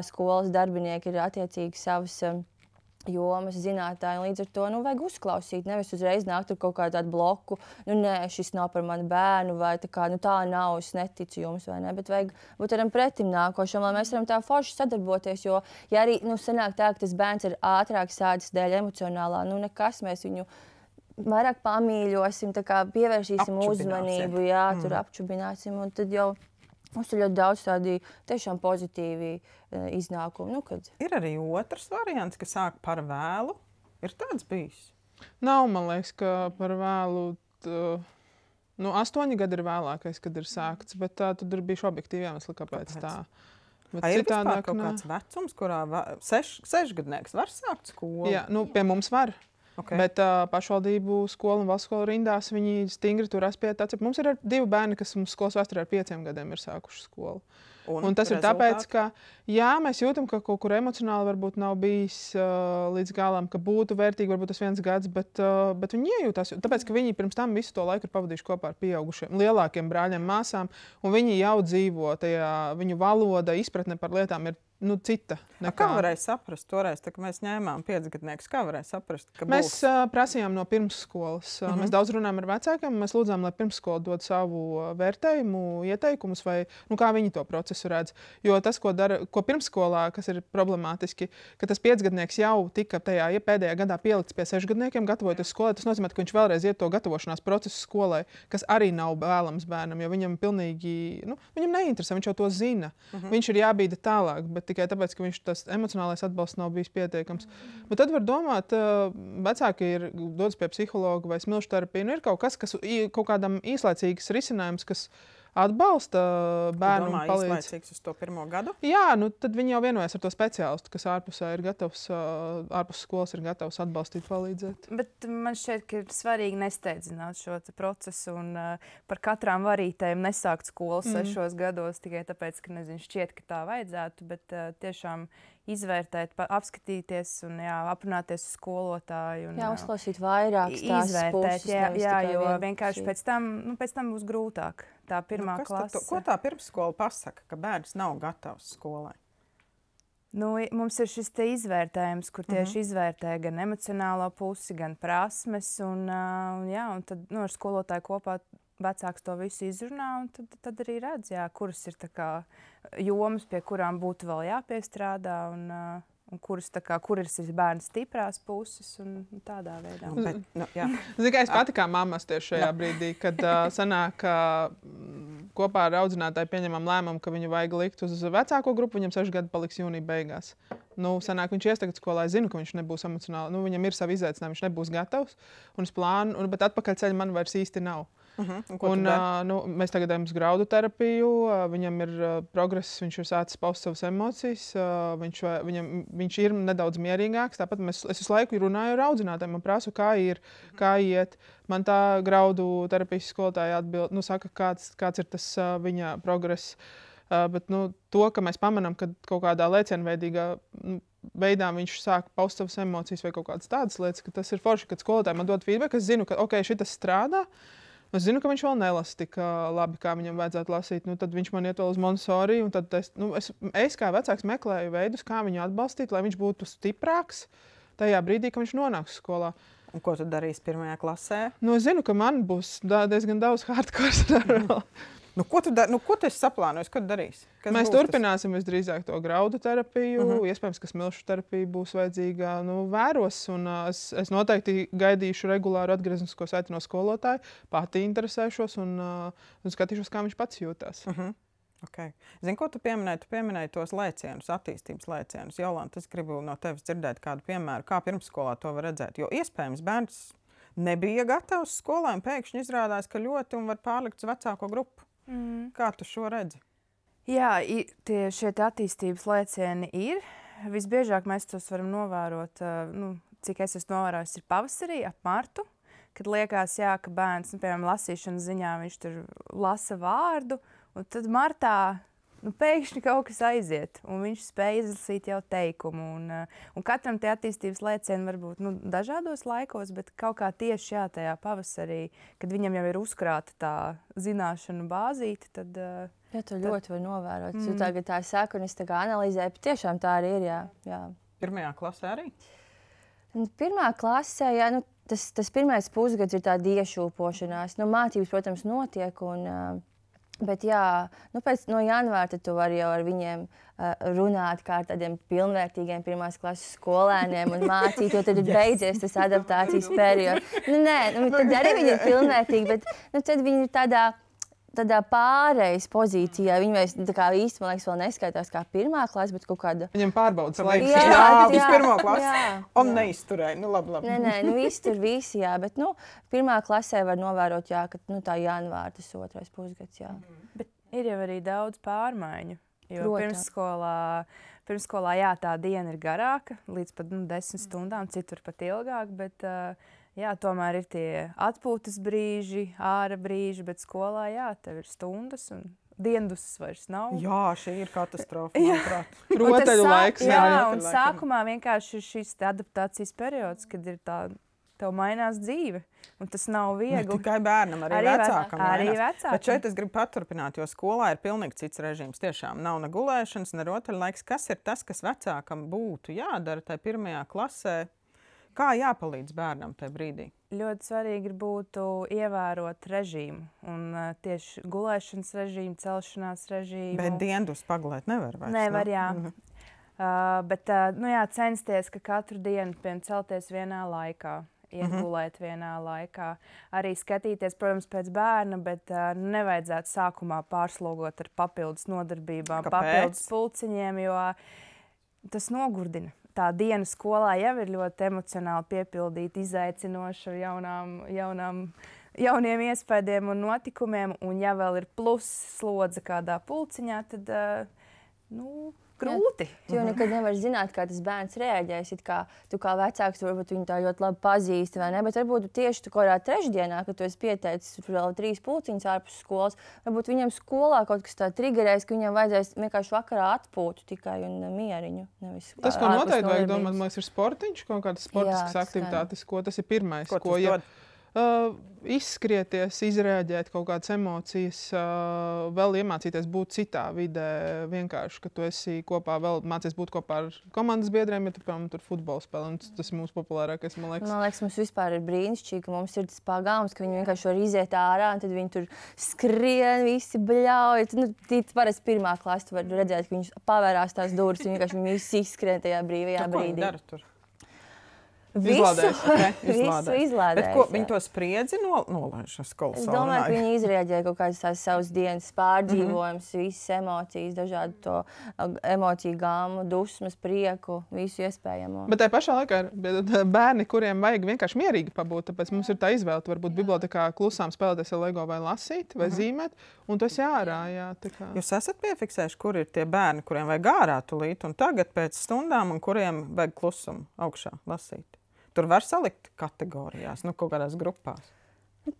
skolas darbinieki ir attiecīgi savas jomas zinātāji. Līdz ar to vajag uzklausīt, nevis uzreiz nākt ar kaut kādu bloku. Nē, šis nav par manu bērnu, vai tā nav, es neticu jums, vai ne. Bet vajag būt tādam pretimnākošam, lai mēs varam tā forši sadarboties. Jo, ja arī sanāk tā, ka tas bērns ir ātrāk sācis dēļ emocionālā, nekas, mēs viņu vairāk pamīļosim, pievērsīsim uzmanību, tur apčubināsim, un tad jau mums ir ļoti daudz tādi tiešām pozitīvi iznākumi. Ir arī otrs variants, ka sāk par vēlu. Ir tāds bijis? Nav, man liekas, ka par vēlu. 8 gadi ir vēlākais, kad ir sākts, bet tad ir bijuši objektīvi iemesli, kāpēc tā. Ir vispār kaut kāds vecums, kurā 6-gadnieks var sākt skolu? Jā, pie mums var. Okay. Bet pašvaldību skolu un valsts skolu rindās viņi stingri turās pie tā. Mums ir 2 bērni, kas mums skolas vēsturē ar 5 gadiem ir sākuši skolu. Un tas ir tāpēc, ka mēs jūtam, ka kaut kur emocionāli varbūt nav bijis līdz galam, ka būtu vērtīgi varbūt tas 1 gads, bet viņi iejūtās. Tāpēc, ka viņi pirms tam visu to laiku ir pavadījuši kopā ar pieaugušiem, lielākiem brāļiem, māsām, un viņi jau dzīvo tajā, viņu valoda, izpratne par lietām ir cita. Kā varēja saprast toreiz, kad mēs ņēmām 5-gadniekus? Kā varēja saprast, ka mēs prasījām no pirmsskolas. Mēs daudz runājām ar vecākiem, mēs lūdzām, lai pirmsskola dod savu vērtējumu, ieteikumus, vai kā viņi to procesu redz. Jo tas, ko pirmsskolā, kas ir problemātiski, ka tas 5-gadnieks jau tika tajā pēdējā gadā pielikts pie 6-gadniekiem, gatavojoties skolai, tas nozīmē, ka viņš vēlreiz iet to gatavošanās procesu skolai, kas arī nav vēlams bērnam, jo viņam pilnīgi, viņam neinteresē, viņš jau to zina. Viņš ir jābīda tālāk, bet tikai tāpēc, ka viņš tas emocionālais atbalsts nav bijis pietiekams. Bet tad var domāt, vecāki dodas pie psihologa vai smilšu terapiju. Ir kaut kas kaut kādam īslaicīgs risinājums, kas atbalsta bērnu un palīdz. Īslaicīgs uz to 1. gadu? Jā, tad viņi jau vienojas ar to speciālistu, kas ārpusē ir gatavs, ārpus skolas ir gatavs atbalstīt, palīdzēt. Bet man šķiet, ka ir svarīgi nesteidzināt šo procesu un par katrām varītēm nesākt skolu 6 gados tikai tāpēc, ka šķiet, ka tā vajadzētu, bet tiešām izvērtēt, apskatīties un aprunāties ar skolotāju. Un, uzklausīt vairāk tās puses. Jā, jo vienkārši pēc tam būs grūtāk. Tā pirmā klase. Ko tā pirmsskola pasaka, ka bērns nav gatavs skolai? Mums ir šis izvērtējums, kur tieši izvērtē gan emocionālo pusi, gan prasmes. Un tad ar skolotāju kopā vecāks to visu izrunā, un tad arī redz, kuras ir jomas, pie kurām būtu vēl jāpiestrādā. Un kur ir šis bērns stiprās puses un tādā veidā. Es pati kā mammas tieši šajā brīdī, kad sanāk, kopā ar audzinātāju pieņemam lēmumu, ka viņu vajag likt uz vecāko grupu, viņam 6 gadi paliks jūnija beigās. Sanāk, viņš ies tagad skolā, es zinu, ka viņš nebūs emocionāli, viņam ir savi izaicinājumi, viņš nebūs gatavs, un es plānu, bet atpakaļceļa man vairs īsti nav. Mēs tagad ejam uz graudu terapiju, viņam ir progress, viņš ir sācis paust savas emocijas, viņš ir nedaudz mierīgāks, tāpat es visu laiku runāju ar audzinātājiem, man prasu, kā ir, kā iet. Man tā graudu terapijas skolotāja atbild, saka, kāds ir tas viņa progress. Bet to, ka mēs pamanām, ka kaut kādā lēcienveidīgā veidā viņš sāk paust savas emocijas vai kaut kādas tādas lietas, ka tas ir forši, kad skolotāji man dod feedback, es zinu, ka šitas strādā. Es zinu, ka viņš vēl nelasa tik labi, kā viņam vajadzētu lasīt. Tad viņš man iet vēl uz Montessori, un tad es kā vecāks meklēju veidus, kā viņu atbalstīt, lai viņš būtu stiprāks tajā brīdī, kad viņš nonāks skolā. Un ko tu darīsi 1. klasē? Es zinu, ka man būs diezgan daudz hardcore darba. Ko tu esi saplānojis? Ko tu darīsi? Mēs turpināsim visdrīzāk to graudu terapiju. Iespējams, ka smilšu terapija būs vajadzīga. Vēros, un es noteikti gaidīšu regulāru atgrieznisko saiti no skolotāja. Pati interesēšos un skatīšos, kā viņš pats jūtās. Okay. Zini, ko tu pieminēji? Tu pieminēji tos lēcienus, attīstības lēcienus. Jolanta, es gribu no tevis dzirdēt kādu piemēru, kā pirmsskolā to var redzēt. Jo iespējams bērns nebija gatavs skolā un pēkšņi izrādās, ka ļoti un var pārlikt uz vecāko grupu. Kā tu šo redzi? Jā, šie attīstības lēcieni ir. Visbiežāk mēs tos varam novērot, cik es esmu novērojis, ir pavasarī, ap martu, kad liekas, ka bērns, piemēram, lasīšanas ziņā viņš tur lasa vārdu, un tad martā pēkšņi kaut kas aiziet, un viņš spēj izlasīt jau teikumu. Un katram tie attīstības lēcieni var būt dažādos laikos, bet kaut kā tieši tajā pavasarī, kad viņam jau ir uzkrāta tā zināšanu bāzīte, tad... Jā, tu ļoti var novērot. Tu tagad tā saka, un es tā kā analizēju, bet tiešām tā arī ir, jā. 1. klasē arī? 1. klasē, jā, tas pirmais pusgads ir tāda iešūpošanās. Mācības, protams, notiek, bet jā, no janvāra tad tu vari jau ar viņiem runāt kā ar tādiem pilnvērtīgiem 1. klases skolēniem un mācīt, jo tad ir beidzies tas adaptācijas periods. Tad arī viņi ir pilnvērtīgi, bet tad viņi ir tādā pārejas pozīcijā. Viņi vairs īsti, man liekas, vēl neskaitās kā 1. klase, bet kaut kāda... Viņam pārbaudas laiks. Jā, uz 1. klasi. Un neizturēja. Labi. Nē, iztur visi, jā. Bet, 1. klasē var novērot, jā, ka tā janvāra tas 2. pusgads, jā. Bet ir jau arī daudz pārmaiņu. Jo pirmsskolā, jā, tā diena ir garāka, līdz pat 10 stundām, citur pat ilgāk, bet... Jā, tomēr ir tie atpūtas brīži, āra brīži, bet skolā, jā, tev ir stundas un diendusas vairs nav. Jā, šī ir katastrofa, manuprāt. Rotaļu laiks. Jā, un sākumā vienkārši ir šis adaptācijas periods, kad ir tev mainās dzīve, un tas nav viegli. Ne tikai bērnam, arī vecākam. Arī vecākam. Bet šeit es gribu paturpināt, jo skolā ir pilnīgi cits režīms. Tiešām nav ne gulēšanas, ne rotaļlaiks. Kas ir tas, kas vecākam būtu jādara tajā 1. klasē? Kā jāpalīdz bērnam tajā brīdī? Ļoti svarīgi būtu ievērot režīmu. Un tieši gulēšanas režīmu, celšanās režīmu. Bet diendus pagulēt nevar vairs? Nevar, jā. Bet censties, ka katru dienu celties vienā laikā. Iet gulēt vienā laikā. Arī skatīties, protams, pēc bērna, bet nevajadzētu sākumā pārslogot ar papildus nodarbībām, papildus pulciņiem, jo tas nogurdina. Tā diena skolā jau ir ļoti emocionāli piepildīta, izaicinoša ar jauniem iespējiem un notikumiem. Un ja vēl ir plus slodze kādā pulciņā, tad grūti. Tu jau nekad nevari zināt, kā tas bērns reaģēs. Tu kā vecāks varbūt viņu tā ļoti labi pazīsti, vai ne? Bet varbūt tieši tu kādā trešdienā, kad tu esi pieteicis vēl 3 pulciņus ārpus skolas, varbūt viņam skolā kaut kas tā triggerēs, ka viņam vajadzēs vienkārši vakarā atpūtu tikai un mieriņu. Tas, ko noteikti vajag domāt, ir sportiņš, kaut kādas sportiskas aktivitātes, ko tas ir pirmais. Ko tas izskrieties, izrēģēt kaut kādas emocijas, vēl iemācīties būt citā vidē. Vienkārši, ka tu esi kopā, vēl mācies būt kopā ar komandas biedriem, ja tu, piemēram, tur futbolu spēlē. Tas ir mūsu populārākais, man liekas. Man liekas, mums vispār ir brīnišķīgi, ka mums ir tas pagalms, ka viņi vienkārši var iziet ārā, un tad viņi tur skrien, visi bļauj. Parasti 1. klase tu var redzēt, ka viņi pavērās tās durvis, un vienkārši viņi visi izskrien tajā brīvajā brīdī. Ko viņi dara tur? Izlādējis. Visu izlādējis. Bet ko, viņi to spriedzi nolaiž skolas Es domāju, ka viņi izrēģēja kaut kādas tās savas dienas pārdzīvojumus, visas emocijas, dažādu to emociju gāmu, dusmas, prieku, visu iespējamo. Bet tajā pašā laikā ir bērni, kuriem vajag vienkārši mierīgi pabūt. Tāpēc mums ir tā izvēle, tu varbūt bibliotekā klusām spēlēties ar Lego vai lasīt, vai zīmēt, un tas jārā. Jā, Jūs esat piefiksējuši, kur ir tie bērni, kuriem vajag ārā tulīt, un tagad pēc stundām, un kuriem vajag klusumu augšā lasīt? Tur var salikt kategorijās, kaut kādās grupās.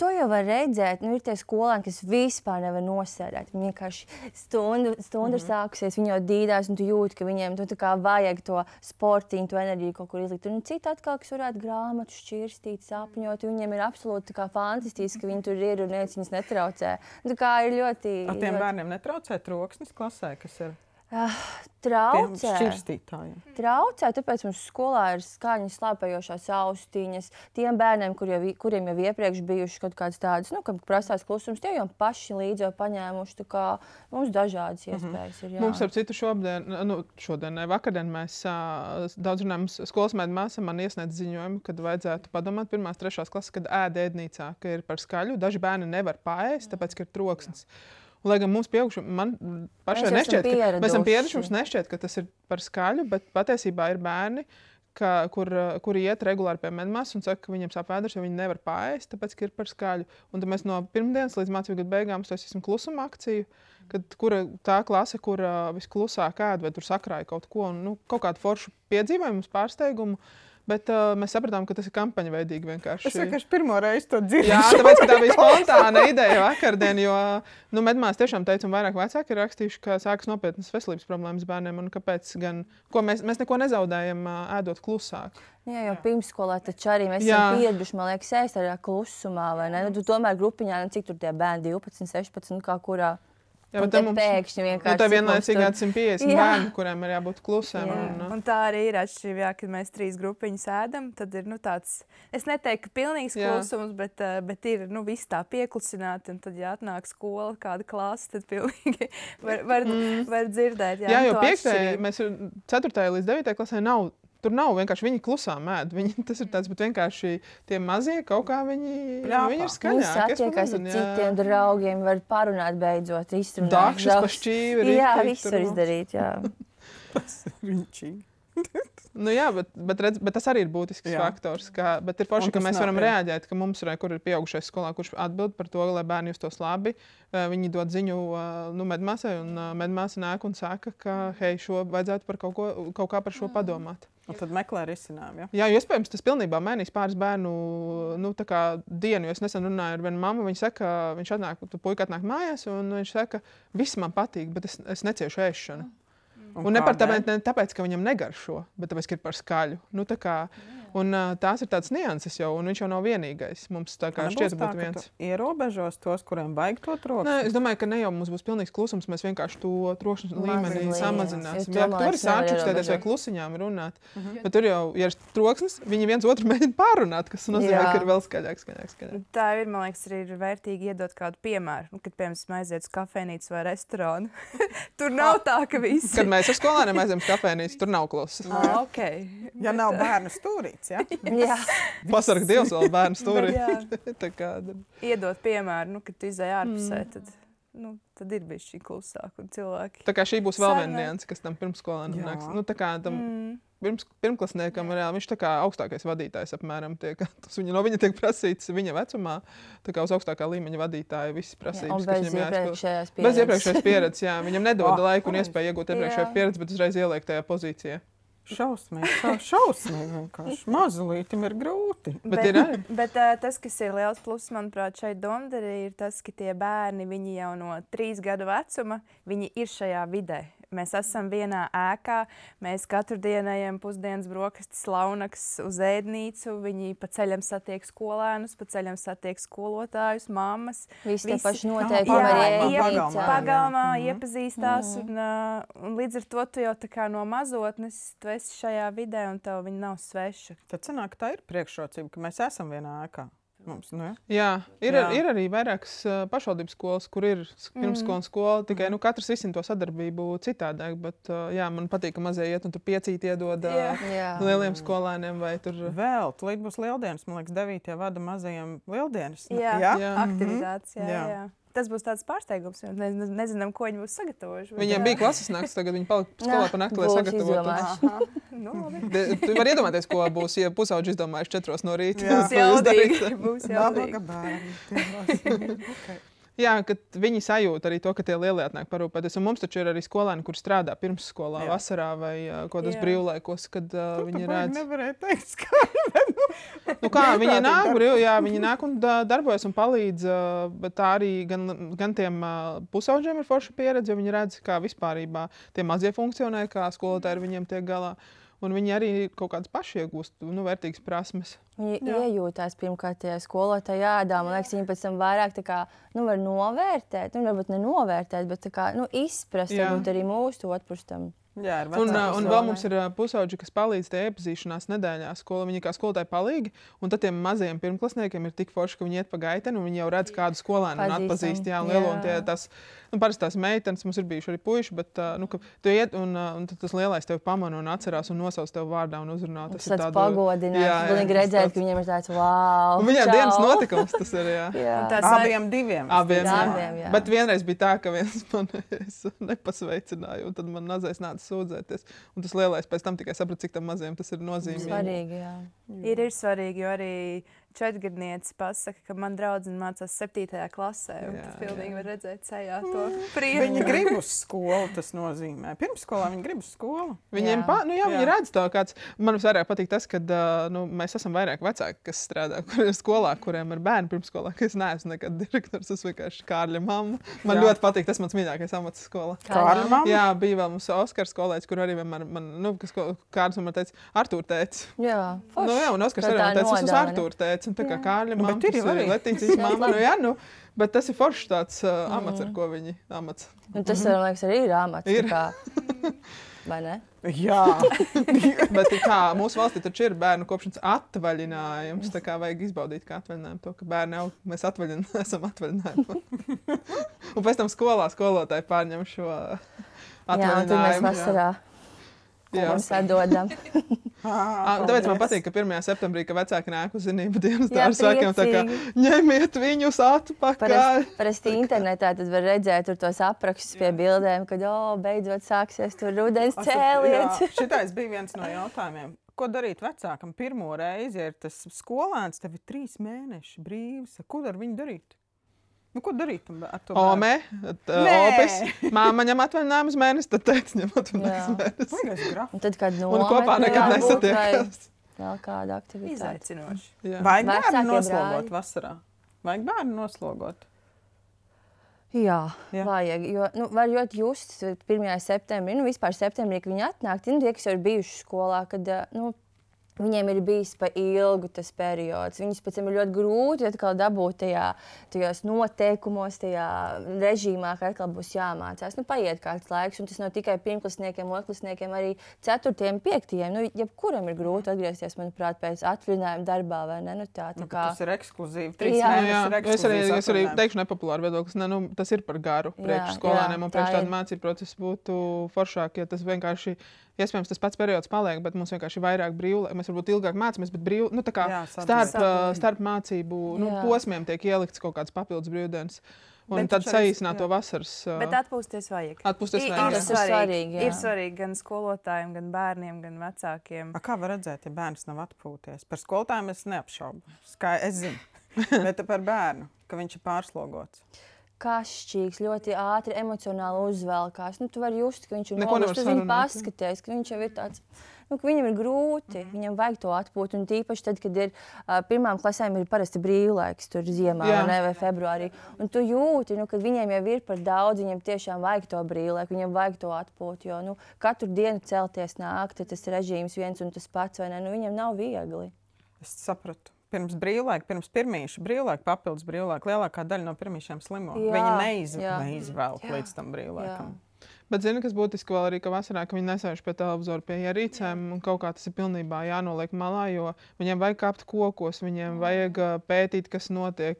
To jau var redzēt. Ir tie skolēni, kas vispār nevar nosēdēt. Viņi vienkārši stunda ir sākusies, viņi jau dīdās, un tu jūti, ka viņiem vajag to sportiņu, to enerģiju kaut kur izlikt. Un citi atkal, kas varētu grāmatu šķirstīt, sapņot, viņiem ir absolūti fantastiski, ka viņi tur ir un neviens viņus netraucē. Ir ļoti... Ar tiem bērniem netraucē troksnis klasē, kas ir? Traucē, tāpēc mums skolā ir skaņas slāpējošās austiņas. Tiem bērniem, kuriem jau iepriekš bijuši kaut kādas tādas, kam prasās klusums, tie jau paši līdzi paņēmuši. Mums dažādas iespējas ir. Jā. Mums ar citu šodien, vakardien mēs daudz runājam, skolas medmāsa man iesniedz ziņojumu, kad vajadzētu padomāt 1. 3. klases, kad ēd ēdnīcā, ka ir par skaļu. Daži bērni nevar paēst, tāpēc, ka ir troksnis. Lai gan mums pieauguši, man pašai nešķiet, ka mēs esam pieraduši, mums nešķiet, ka tas ir par skaļu, bet patiesībā ir bērni, kuri iet regulāri pie medmāsas un saka, ka viņiem sāp vēders, jo viņi nevar paēst, tāpēc, ka ir par skaļu. Un tad mēs no pirmdienas līdz mācību gadu beigām esam klusuma akciju, tā klase, kur visklusāk ēd vai tur sakrāja kaut ko, un kaut kādu foršu piedzīvojumu, pārsteigumu. Bet mēs sapratām, ka tas ir kampaņveidīgi vienkārši. Es vienkārši pirmo reizi to dzirdēju. Jā, tāpēc, ka tā bija spontāna ideja vakardien, jo medmās tiešām teica, un vairāk vecāki ir rakstījuši, ka sākas nopietnas veselības problēmas bērniem, un kāpēc gan, mēs neko nezaudējam ēdot klusāk. Jā, jau pirmsskolā taču arī mēs esam pieraduši, man liekas, ēst tādā klusumā, vai ne? Tu tomēr grupiņā, cik tur tie bērni, 12, 16, kā kurā. Jā, bet mums pēkšņi vienkārši... Tā vienlaicīgi 150 bērni, kuriem ir jābūt klusēm. Un tā arī ir atšķirībā, kad mēs 3 grupiņas ēdam, tad ir tāds, es neteiktu, ka pilnīgs klusums, bet ir viss tā pieklusināti, un tad, ja atnāk skola, kāda klase, tad pilnīgi var dzirdēt. Jā, jo 5. mēs 4. līdz 9. klasē nav. Tur nav vienkārši viņi klusām ēd. Tas ir tāds, bet vienkārši tie mazie kaut kā viņi ir skaļāki. Viņi satiekās ar citiem draugiem, var parunāt beidzot, izrunāt. Dakšas pa šķīvi. Jā, viss var izdarīt, jā. Tas ir viņčīgi. Bet tas arī ir būtisks faktors. Bet ir forši, ka mēs varam reaģēt, ka mums ir, kur ir pieaugušais skolā, kurš atbild par to, lai bērni justos labi. Viņi dod ziņu medmāsai, un medmāsa nāk un saka, ka hei, šo vajadzētu par kaut kā par šo padomāt. Un tad meklē risinājumu, ja? Jā, iespējams, tas pilnībā mainīs pāris bērnu dienu, jo es nesen runāju ar vienu mammu, viņa saka, puika atnāk mājās, un viņš saka, viss man patīk, bet es neciešu ēšanu. Un ne tāpēc, ka viņam negaršo, bet tāpēc, ka ir par skaļu. Tās ir tādas nianses jau, un viņš jau nav vienīgais. Mums tā kā šķiet būt viens. Ierobežos tos, kuriem vajag to trokšņu? Nē, es domāju, ka ne jau mums būs pilnīgs klusums, mēs vienkārši to trokšņu līmeni samazināsim. Jā, tur ir sāčukstēties vai klusiņām runāt. Bet tur jau, ja ir troksnis, viņi viens otru mēģina pārunāt, kas nozīmē, ka ir vēl skaļāk. Tā ir, man liekas, arī ir vērtīgi iedot kādu piemēru. Kad, piemēram, aiziet uz kafejnīcu vai restorānu. Tur nav tā, ka viss. Kad mēs ar skolēniem aizējam uz kafejnīcu, tur nav kluss. Ja nav bērnu stūrīts. Jā. Pasarga Dievs vēl bērnu stūrī. Iedot piemēru, kad tu izēj ārpusē, tad ir bijis šī klusāk un cilvēki. Tā kā šī būs vēl viena nianse, kas tam pirmskolēnam nāks. Tā kā tam pirmklasniekam reāli, viņš tā kā augstākais vadītājs apmēram tiek. No viņa tiek prasīts viņa vecumā, tā kā uz augstākā līmeņa vadītāja visas prasības, kas viņam jāizpild. Bez iepriekšējās pieredzes, jā. Viņam nedod laiku un iespēju iegūt iepriekšējo pieredzi, bet uzreiz ieliek tajā pozīcijā. Šausmīgi vienkārši. Mazulītim ir grūti. Bet tas, kas ir liels pluss, manuprāt, šeit Domderī, ir tas, ka tie bērni, viņi jau no 3 gadu vecuma, viņi ir šajā vidē. Mēs esam vienā ēkā, mēs katru dienu ejam pusdienas brokastis, launaks uz ēdnīcu, viņi pa ceļam satiek skolēnus, pa ceļam satiek skolotājus, mammas. Visi tie paši noteikumi pagalmā iepazīstās, un līdz ar to tu jau tā kā no mazotnes, tu esi šajā vidē un tev viņi nav sveši. Tad sanāk, tā ir priekšrocība, ka mēs esam vienā ēkā. Mums, nu, Jā, ir Jā. arī vairākas pašvaldības skolas, kur ir pirmsskola un skola. Tikai katrs risina to sadarbību citādāk. Bet jā, man patīk, ka mazie iet un tur piecīt iedod Jā. lieliem skolēniem vai tur. Vēl, tūlīt būs lieldienas. Man liekas, 9. vada mazajiem lieldienas. Jā, Jā. aktivitātes. Jā, Jā. jā. Tas būs tāds pārsteigums, jo nezinām, ko viņi būs sagatavojuši. Viņiem bija klases nakts, tagad viņi palika skolā par nakti, lai būs sagatavotu. izdomājuši. Nu, labi. Tu vari iedomāties, ko būs, ja pusauģi izdomājuši 4 no rīta. Jā. Būs jaudīgi. Būs jaudīgi. Nabaga bērni. Okay. Jā, kad viņi sajūt arī to, ka tie lielie atnāk parūpēties. Un mums taču ir arī skolēni, kur strādā pirmsskolā, Jā. vasarā vai kādos Jā. brīvlaikos, kad viņi redz. Nevarēja teikt skaļi. Nu kā, viņi nāk un darbojas un palīdz, bet tā arī gan tiem pusauģiem ir forša pieredze, jo viņi redz, kā vispārībā tie mazie funkcionē, kā skolotāji ar viņiem tiek galā. Un viņi arī kaut kādas paši iegūst vērtīgas prasmes. Viņi iejūtās pirmkārt tajā skolotājā ādā. Man liekas, viņi pēc tam vairāk tā kā, var novērtēt, varbūt nenovērtēt, bet tā kā, izprast Jā. varbūt arī mūsu otpurstam. Jā, ir Un vecāki vēl skolēni. mums ir pusauģi, kas palīdz tajā iepazīšanās nedēļā skolā. Viņi kā skolotāji palīgi, un tad tiem mazajiem pirmklasniekiem ir tik forši, ka viņi iet pa gaiteni, un viņi jau redz kādu skolēnu un Pazīstam. atpazīst. Jā, un lielo, un Jā. tas, parasti tās meitenes, mums ir bijuši arī puiši, bet ka tu iet, un tad tas lielais tevi pamana un atcerās un nosauc tevi vārdā un uzrunā. Tas ir tāds pagodinājums. Jā, jā, Pilnīgi tas redzēt, tāds- ka viņiem ir tāds wow. Un viņiem čau. dienas notikums tas ir, jā. Jā. Un tās Abiem diviem. Abiem, Abiem, jā. Bet vienreiz bija tā, ka viens man nepasveicināja, un tad man nazais nāca sūdzēties. Un tas lielais pēc tam tikai saprata, cik tam maziem tas ir nozīmīgi. Svarīgi, jā. Ir svarīgi, jo arī četrgadniece pasaka, ka man draudzene mācās 7. klasē. Un Jā, tas pilnīgi var redzēt sejā to Viņi prieku. grib uz skolu, tas nozīmē. Pirmsskolā viņi grib uz skolu. Viņiem Jā. viņi Jā. redz to, kāds. Man vairāk patīk tas, ka mēs esam vairāk vecāki, kas strādā kur ir skolā, kuriem ir bērni pirmsskolā. Es neesmu nekad direktors, es vienkārši Kārļa mamma. Man Jā. ļoti patīk, tas mans mīļākais amats skolā. Kārļa mamma? Jā, bija vēl mums Oskars kolēģis, kur arī vienmēr Kārlis man teica, Artūr teica. Jā, forši. Nu, jā, un Oskars Ka arī tā man teica, es uz nodala, ne? Artūru teicu. Un tā kā Kārļa Nu, bet mamma, ir jau tas ir arī. Letīcijas mamma. Nu, jā, bet tas ir foršs tāds amats, ar ko viņi amats. Un tas, man liekas, arī ir amats. Ir. tā kā- Vai ne? Jā. Bet kā mūsu valstī taču ir bērnu kopšanas atvaļinājums, tā kā vajag izbaudīt kā atvaļinājumu to, ka bērni jau mēs esam atvaļinājumā. Un pēc tam skolā skolotāji pārņem šo Jā, un tad mēs atvaļinājumu. vasarā Jā. mums atdodam. Tāpēc man patīk, ka 1. septembrī, kad vecāki nāk uz zinību dienas Jā, dārza svētkiem, tā kā ņemiet viņus atpakaļ. Parasti internetā tad var redzēt tur tos aprakstus pie bildēm, kad, beidzot sāksies tur rudens cēliens. Šitais bija viens no jautājumiem. Ko darīt vecākam? Pirmo reizi ir tas skolēns, tev ir 3 mēneši brīvs. Ko ar viņu darīt? Nu, ko darīt ar to? Ome, Nē. opis, māma ņem atvaļinājumu uz mēnesi, tad teica ņem atvaļinājumu uz mēnesi. Vajag graf. Un tad, kad Un kopā nekad nesatiekās. Vēl kāda aktivitāte. Izaicinoši. Jā. Vajag Vecākie bērnu noslogot brāļi. vasarā. Vajag bērnu noslogot. Jā, Jā. vajag. Jo, var ļoti just 1. septembrī, vispār septembrī, kad viņi atnāk. Tie, kas jau ir bijuši skolā, kad viņiem ir bijis pa ilgu tas periods. Viņus pēc tam ir ļoti grūti atkal dabūt tajos noteikumos, tajā režīmā, ka atkal būs jāmācās. Paiet kāds laiks, un tas nav tikai pirmklasniekiem, otrklasniekiem, arī 4. un 5. Jebkuram ir grūti atgriezties, manuprāt, pēc atvaļinājuma darbā, vai ne? Tas ir ekskluzīvi. 3 Jā. mēneši Jā, ir es arī ekskluzīvs teikšu nepopulāru viedoklis. Ne, tas ir par garu priekšskolēniem, un priekš tādu mācību procesu būtu foršāk, ja tas vienkārši, iespējams, tas pats periods paliek, bet mums vienkārši vairāk brīvlaika. Mēs varbūt ilgāk mācāmies, bet starp mācību posmiem tiek ielikts kaut kāds papildus brīvdienas. Un tad saīsināt to vasaras. Bet atpūsties vajag. Atpūsties vajag. Tas ir svarīgi, jā. Ir svarīgi gan skolotājiem, gan bērniem, gan vecākiem. Kā var redzēt, ja bērns nav atpūties? Par skolotājiem es neapšaubu. Es zinu. Bet par bērnu, ka viņš ir pārslogots. Kašķīgs, ļoti ātri emocionāli uzvelkās. Tu vari just, ka viņš ir Neko nevar noguris, tad viņu sarunāt, paskaties, ka viņš jau ir tāds, ka viņam ir grūti, viņam vajag to atpūt. Un tīpaši tad, kad ir pirmām klasēm ir parasti brīvlaiks, tur ziemā vai februārī. Un tu jūti, kad viņiem jau ir par daudz, viņiem tiešām vajag to brīvlaiku, viņiem vajag to atpūt. Jo katru dienu celties nākt, tas režīms viens un tas pats, vai ne? Viņam nav viegli. Es sapratu. pirms brīvlaika, pirms pirmīša brīvlaika, papildus brīvlaika, lielākā daļa no pirmīšiem slimo. Viņi neizvēl līdz tam brīvlaikam. Bet zini, kas būtiski vēl arī, ka vasarā, ka viņi nesēž pie televizora, pie ierīcēm, un kaut kā tas ir pilnībā jānoliek malā, jo viņiem vajag kāpt kokos, viņiem vajag pētīt, kas notiek,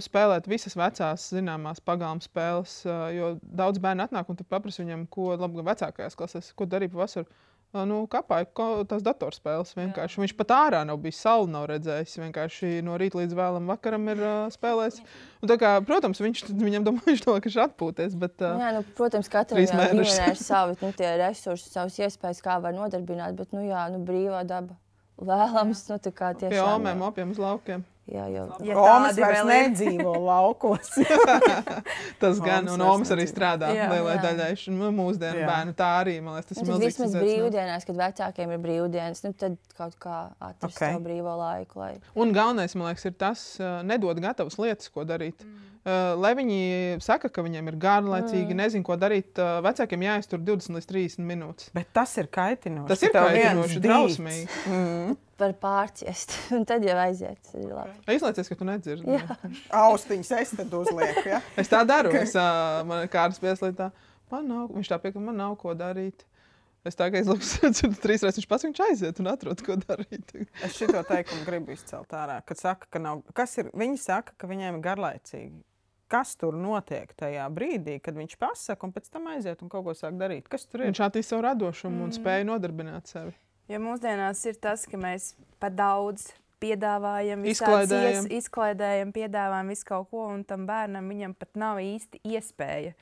spēlēt visas vecās zināmās pagalma spēles, jo daudz bērnu atnāk un tad paprasa viņam, ko labi vecākajās klasēs, ko darīt pa vasaru. Kāpāja tās datorspēles vienkārši. Viņš pat ārā nav bijis, sauli nav redzējis. Vienkārši no rīta līdz vēlam vakaram ir spēlējis. Un tā kā, protams, viņam domā, viņš domā, ka viņš atpūties, bet... protams, katram jau ģimenē ir savi tie resursi, savas iespējas, kā var nodarbināt, bet, brīvā daba vēlams, tā kā tiešām... Pie omēm, opiem uz laukiem. Jā, jau. Omas vairs nedzīvo laukos. Tas gan, un omas arī strādā lielai daļai. Mūsdienu bērnu tā arī, man liekas, tas ir milzīgs izaicinājums. Vismaz brīvdienās, kad vecākiem ir brīvdienas, tad kaut kā atrast savu brīvo laiku. Un galvenais, man liekas, ir tas, nedod gatavas lietas, ko darīt. Lai viņi saka, ka viņiem ir garlaicīgi, nezinu, ko darīt, vecākiem jāiztur 20 līdz 30 minūtes. Bet tas ir kaitinoši. Tas ir kaitinoši, drausmīgi. Par pārciest, un tad jau aiziet. Tas ir labi. Izlaicies, ka tu nedzirdi. Austiņas es tad uzlieku, ja? Es tā daru. Man kādas pieslītā. Viņš tā pie, ka man nav ko darīt. Es tā, ka izlaiku 3 reizes, viņš pats viņš aiziet un atrod, ko darīt. Es šito teikumu gribu izcelt ārā, kad saka, ka nav... Viņi saka, ka viņiem ir garlaicīgi. Kas tur notiek tajā brīdī, kad viņš pasaka un pēc tam aiziet un kaut ko sāk darīt? Kas tur ir? Viņš attīst savu radošumu un spēju nodarbināt sevi. Jo mūsdienās ir tas, ka mēs par daudz piedāvājam, izklaidējam, piedāvājam visu kaut ko, un tam bērnam viņam pat nav īsti iespēja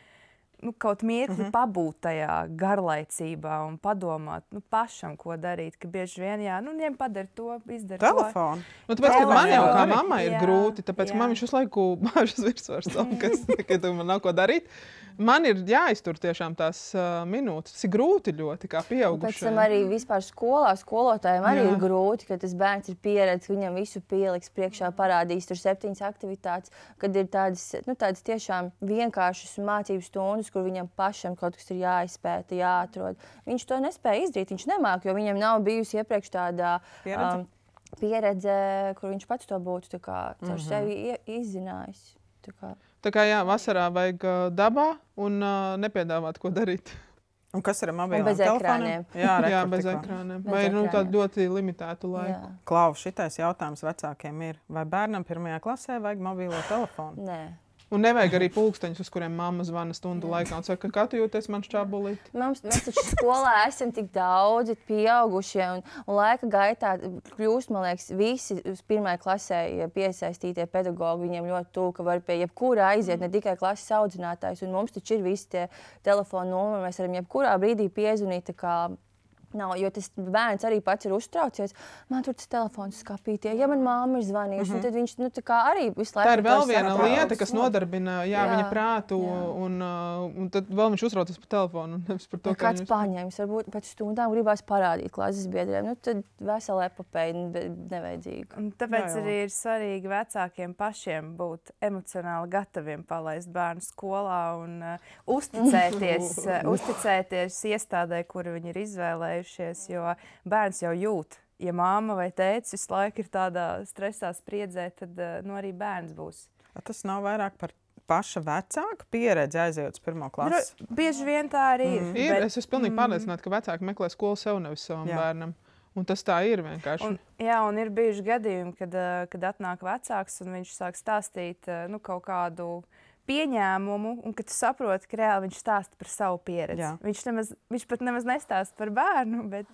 kaut mirkli pabūt tajā garlaicībā un padomāt pašam, ko darīt, ka bieži vien, ņem padara to, izdara telefonu. Tāpēc, ka man jau kā mammai ir grūti, tāpēc, ka man viņš uz laiku bāžas virsvars, ka man nav ko darīt. Man ir jāiztur tiešām tās minūtes. Tas ir grūti ļoti, kā pieaugušajiem. Pēc tam arī vispār skolotājiem arī ir grūti, ka tas bērns ir pieredzis, ka viņam visu pieliks priekšā, parādīs tur 7 aktivitātes, kad ir tādas tiešām vienkāršas mācību stundas, kur viņam pašam kaut kas ir jāizpēta, jāatrod. Viņš to nespēja izdarīt, viņš nemāk, jo viņam nav bijusi iepriekš tāda pieredze, kur viņš pats to būtu caur sevi izzinājis. Tā kā vasarā vajag dabā un nepiedāvāt, ko darīt. Un kas ir ar mobiliem telefoniem? Jā, bez ekrāniem. Vai tādu ļoti limitētu laiku. Klau, šitais jautājums vecākiem ir, vai bērnam 1. klasē vajag mobilo telefonu? Nē. Un nevajag arī pulksteņus, uz kuriem mamma zvana stundu laikā un saka, kā tu jūties man šķābulīt? Mēs taču skolā esam tik daudzi pieaugušie un laika gaitā kļūst, man liekas, visi uz 1. klasē piesaistītie pedagogi, viņiem ļoti tuvu, ka var pie jebkurā aiziet, ne tikai klases audzinātājs. Un mums taču ir visi tie telefonu numuri, mēs varam jebkurā brīdī piezvanīt, nav, jo tas bērns arī pats ir uztraucies. Man tur tas telefons skapītie. Ja man mamma ir zvanījusi, tad viņš arī visu laiku... Tā ir vēl viena lieta, kas nodarbina viņa prātu, un tad vēl viņš uztraucas par telefonu. Kāds paņēmis, varbūt pēc stundām gribās parādīt klases biedriem. Tad vesela epopeja nevajadzīga. Un tāpēc arī ir svarīgi vecākiem pašiem būt emocionāli gataviem palaist bērnu skolā un uzticēties iestādē, kuru viņi ir izvēlējušies. Jo bērns jau jūt, ja māma vai tētis visu laiku ir tādā stresā spriedzē, tad arī bērns būs. Tas nav vairāk par paša vecāka pieredzi aizejot uz 1. klasi? Bieži vien tā arī ir. Es esmu pilnīgi pārliecināta, ka vecāki meklē skolu sev, nevis savam bērnam. Un tas tā ir vienkārši. Un ir bijuši gadījumi, kad atnāk vecāks un viņš sāk stāstīt kaut kādu pieņēmumu, un kad tu saproti, ka reāli viņš stāsta par savu pieredzi. Viņš pat nemaz nestāsta par bērnu, bet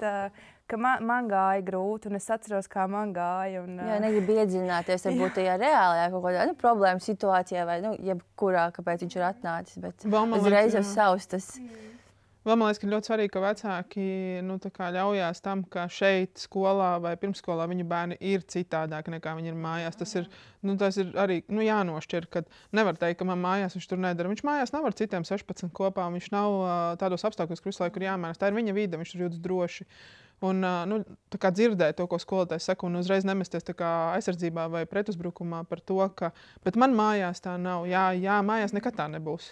ka man gāja grūti, un es atceros, kā man gāja. Negribu iedziļināties varbūt tajā reālajā kaut kādā problēmu situācijā vai jebkurā, kāpēc viņš ir atnācis, bet uzreiz jau savs tas... Vēl man liekas, ka ļoti svarīgi, ka vecāki ļaujās tam, ka šeit skolā vai pirmsskolā viņu bērni ir citādāki nekā viņi ir mājās. Tas ir arī jānošķir, ka nevar teikt, ka man mājās viņš tur nedara. Viņš mājās nav ar citiem 16 kopā, viņš nav tādos apstākļos, kur visu laiku ir jāmēras. Tā ir viņa vide, viņš tur jūtas droši. Un dzirdēt to, ko skolotājs saka, un uzreiz nemesties aizsardzībā vai pretuzbrukumā par to, ka bet man mājās tā nav. Jā, mājās nekad tā nebūs.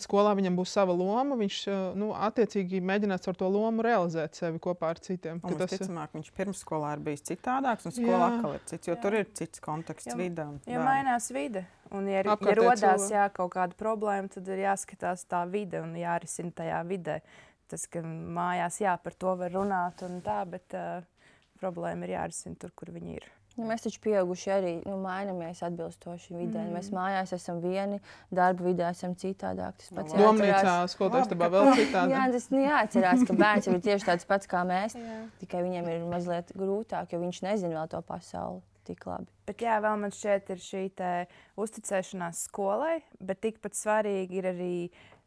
skolā viņam būs sava loma, viņš attiecīgi mēģinās ar to lomu realizēt sevi kopā ar citiem. Un visticamāk, viņš pirmsskolā ir bijis citādāks, un skolā atkal ir cits, jo tur ir cits konteksts, vide. Ja mainās vide, un ja rodās kaut kāda problēma, tad ir jāskatās tā vide un jārisina tajā vidē. Tas, ka mājās par to var runāt un tā, bet problēma ir jārisina tur, kur viņi ir. Ja mēs taču pieauguši arī mainamies atbilstoši vidē. Mēs mājās esam vieni, darba vidē esam citādāk. Tas pats domnīcā, skolotājas vēl citādāk. Jā, tas jāatcerās, ka bērns ir tieši tāds pats kā mēs. Tikai viņiem ir mazliet grūtāk, jo viņš nezina vēl to pasauli tik labi. Bet jā, vēl man šķiet ir šī uzticēšanās skolai, bet tikpat svarīgi ir arī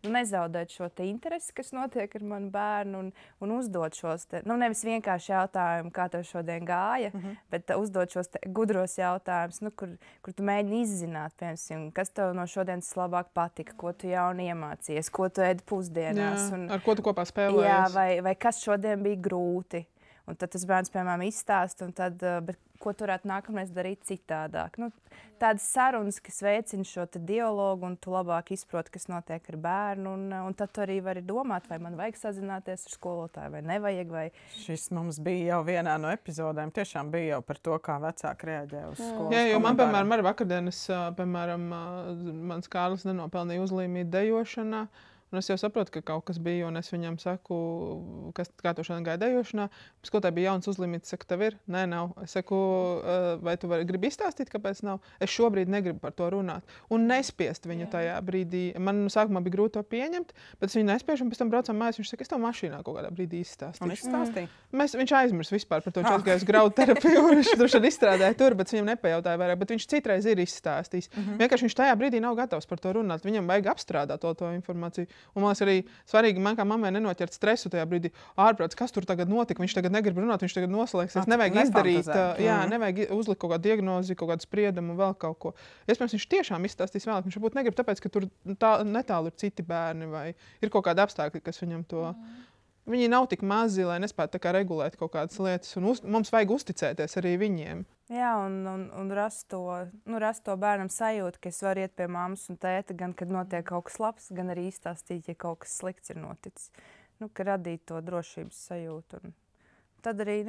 nezaudēt šo interesi, kas notiek ar manu bērnu, un uzdot šos nevis vienkārši jautājumu, kā tev šodien gāja, bet uzdot šos gudros jautājumus, kur tu mēģini izzināt, piemēram, kas tev no šodienas labāk patika, ko tu jauni iemācījies, ko tu ēdi pusdienās. Ar ko tu kopā spēlējies? Jā, vai kas šodien bija grūti. Un tad tas bērns, piemēram, izstāsta, un tad, bet ko tu varētu nākamreiz darīt citādāk. Tādas sarunas, kas veicina šo dialogu, un tu labāk izproti, kas notiek ar bērnu, un tad tu arī vari domāt, vai man vajag sazināties ar skolotāju, vai nevajag. Šis mums bija jau vienā no epizodēm, tiešām bija jau par to, kā vecāki reaģē uz skolas. Jā, jo man, piemēram, arī vakardienas, mans Kārlis nenopelnīja uzlīmīt dejošanā. Un es jau saprotu, ka kaut kas bija, un es viņam saku, kā tu šodien gāji dejošanā. Skolotāji bija jauns uzlīmīts, saka, tev ir? Nē, nav. Es saku, vai tu gribi izstāstīt, kāpēc nav? Es šobrīd negribu par to runāt. Un nespiest viņu tajā brīdī. Man sākumā bija grūti to pieņemt, bet es viņu nespiežu, un pēc tam braucam mājās. Viņš saka, es tev mašīnā kaut kādā brīdī izstāstīšu. Un izstāstīju? Viņš aizmirs vispār par to, viņš aizgāja uz graudu terapiju, un viņš tur izstrādāja tur, bet viņam nepajautāja vairāk. Bet viņš citreiz ir izstāstījis. Vienkārši viņš tajā brīdī nav gatavs par to runāt. Viņam vajag apstrādāt to informāciju. Un man arī svarīgi, man kā mammai nenoķert stresu tajā brīdī. Ārprāts, kas tur tagad notika? Viņš tagad negrib runāt, viņš tagad noslēgsies. Nevajag izdarīt, nevajag uzlikt kaut kādu diagnozi, kaut kādu spriedumu, vēl kaut ko. Iespējams, viņš tiešām izstāstīs vēlāk. Viņš varbūt negrib, tāpēc, ka tur netālu ir citi bērni vai ir kaut kādi apstākļi, kas viņam to. Viņi nav tik mazi, lai nespētu regulēt kaut kādas lietas, un mums vajag uzticēties arī viņiem. Jā, un rast to bērnam sajūtu, ka es varu iet pie mammas un tēta, gan kad notiek kaut kas labs, gan arī izstāstīt, ja kaut kas slikts ir noticis. Ka radīt to drošības sajūtu. Un tad arī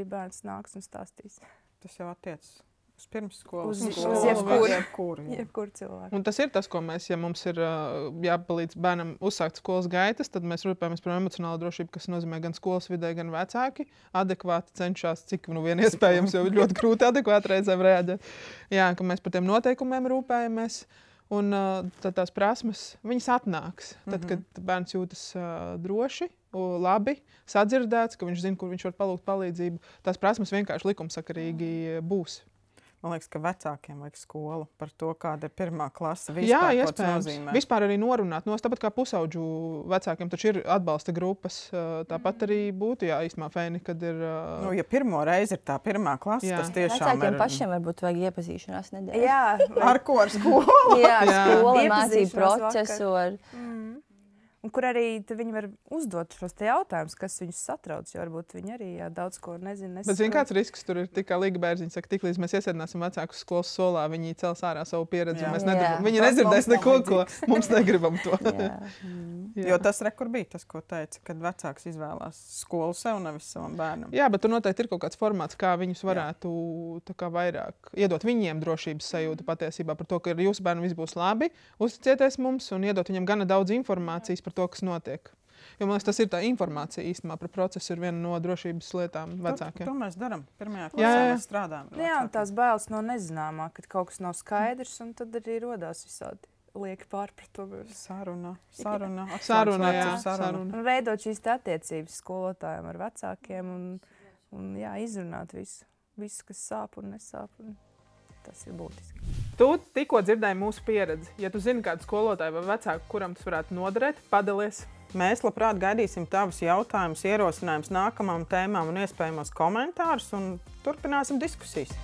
bērns nāks un stāstīs. Tas jau attiecas uz pirmsskolas. Uz jebkuru cilvēku. Un tas ir tas, ko mēs, ja mums ir jāpalīdz bērnam uzsākt skolas gaitas, tad mēs rūpējamies par emocionālo drošību, kas nozīmē gan skolas vidē, gan vecāki. Adekvāti cenšas, cik vien iespējams, jo ļoti grūti adekvāti reizēm reaģēt. Jā, ka mēs par tiem noteikumiem rūpējamies. Un tad tās prasmes, viņas atnāks. Tad, kad bērns jūtas droši, labi, sadzirdēts, ka viņš zina, kur viņš var palūgt palīdzību, tās prasmes vienkārši likumsakarīgi būs. Man liekas, ka vecākiem vajag skolu par to, kāda ir pirmā klase. Vispār, jā, iespējams. Vispār arī norunāt. Tāpat kā pusaudžu vecākiem taču ir atbalsta grupas. Tāpat arī būtu īstenībā fēni, kad ir... ja pirmo reizi ir tā pirmā klase, tas tiešām vecākiem pašiem varbūt vajag iepazīšanās nedēļu. Jā. Ar ko? Ar skolu? Jā, skola, mācību procesu. Un kur arī viņi var uzdot šos jautājumus, kas viņus satrauc, jo varbūt viņi arī daudz ko nezina. Bet zini, kāds risks tur ir? Tikai Līga Bērziņa saka, tik līdz mēs iesēdināsim vecākus skolas solā, viņi cels ārā savu pieredzi. Viņi nedzirdēs neko, ko mums negribam to. Jo tas kur bija tas, ko teica, kad vecāks izvēlās skolu sev, nevis savam bērnam. Jā, bet tur noteikti ir kaut kāds formāts, kā viņus varētu vairāk iedot viņiem drošības sajūtu patiesībā par to, ka jūsu bērnam viss būs labi, uzticieties mums un iedot viņam gana daudz informācijas par to, kas notiek. Jo, man liekas, tas ir tā informācija īstenībā par procesu ir viena no drošības lietām vecākiem. To mēs darām. Pirmajā klasē mēs strādājam. Jā, un tās bailes no nezināmā, kad kaut kas nav skaidrs, un tad arī rodās visādi lieki pārpratumi. Saruna. Un veidot šīs attiecības skolotājiem ar vecākiem un izrunāt visu, kas sāp un nesāp. Tas ir būtiski. Tu tikko dzirdēji mūsu pieredzi. Ja tu zini kādu skolotāju vai vecāku, kuram tas varētu noderēt, padalies. Mēs labprāt gaidīsim tavus jautājumus, ierosinājumus nākamām tēmām un iespējamos komentārus un turpināsim diskusijas.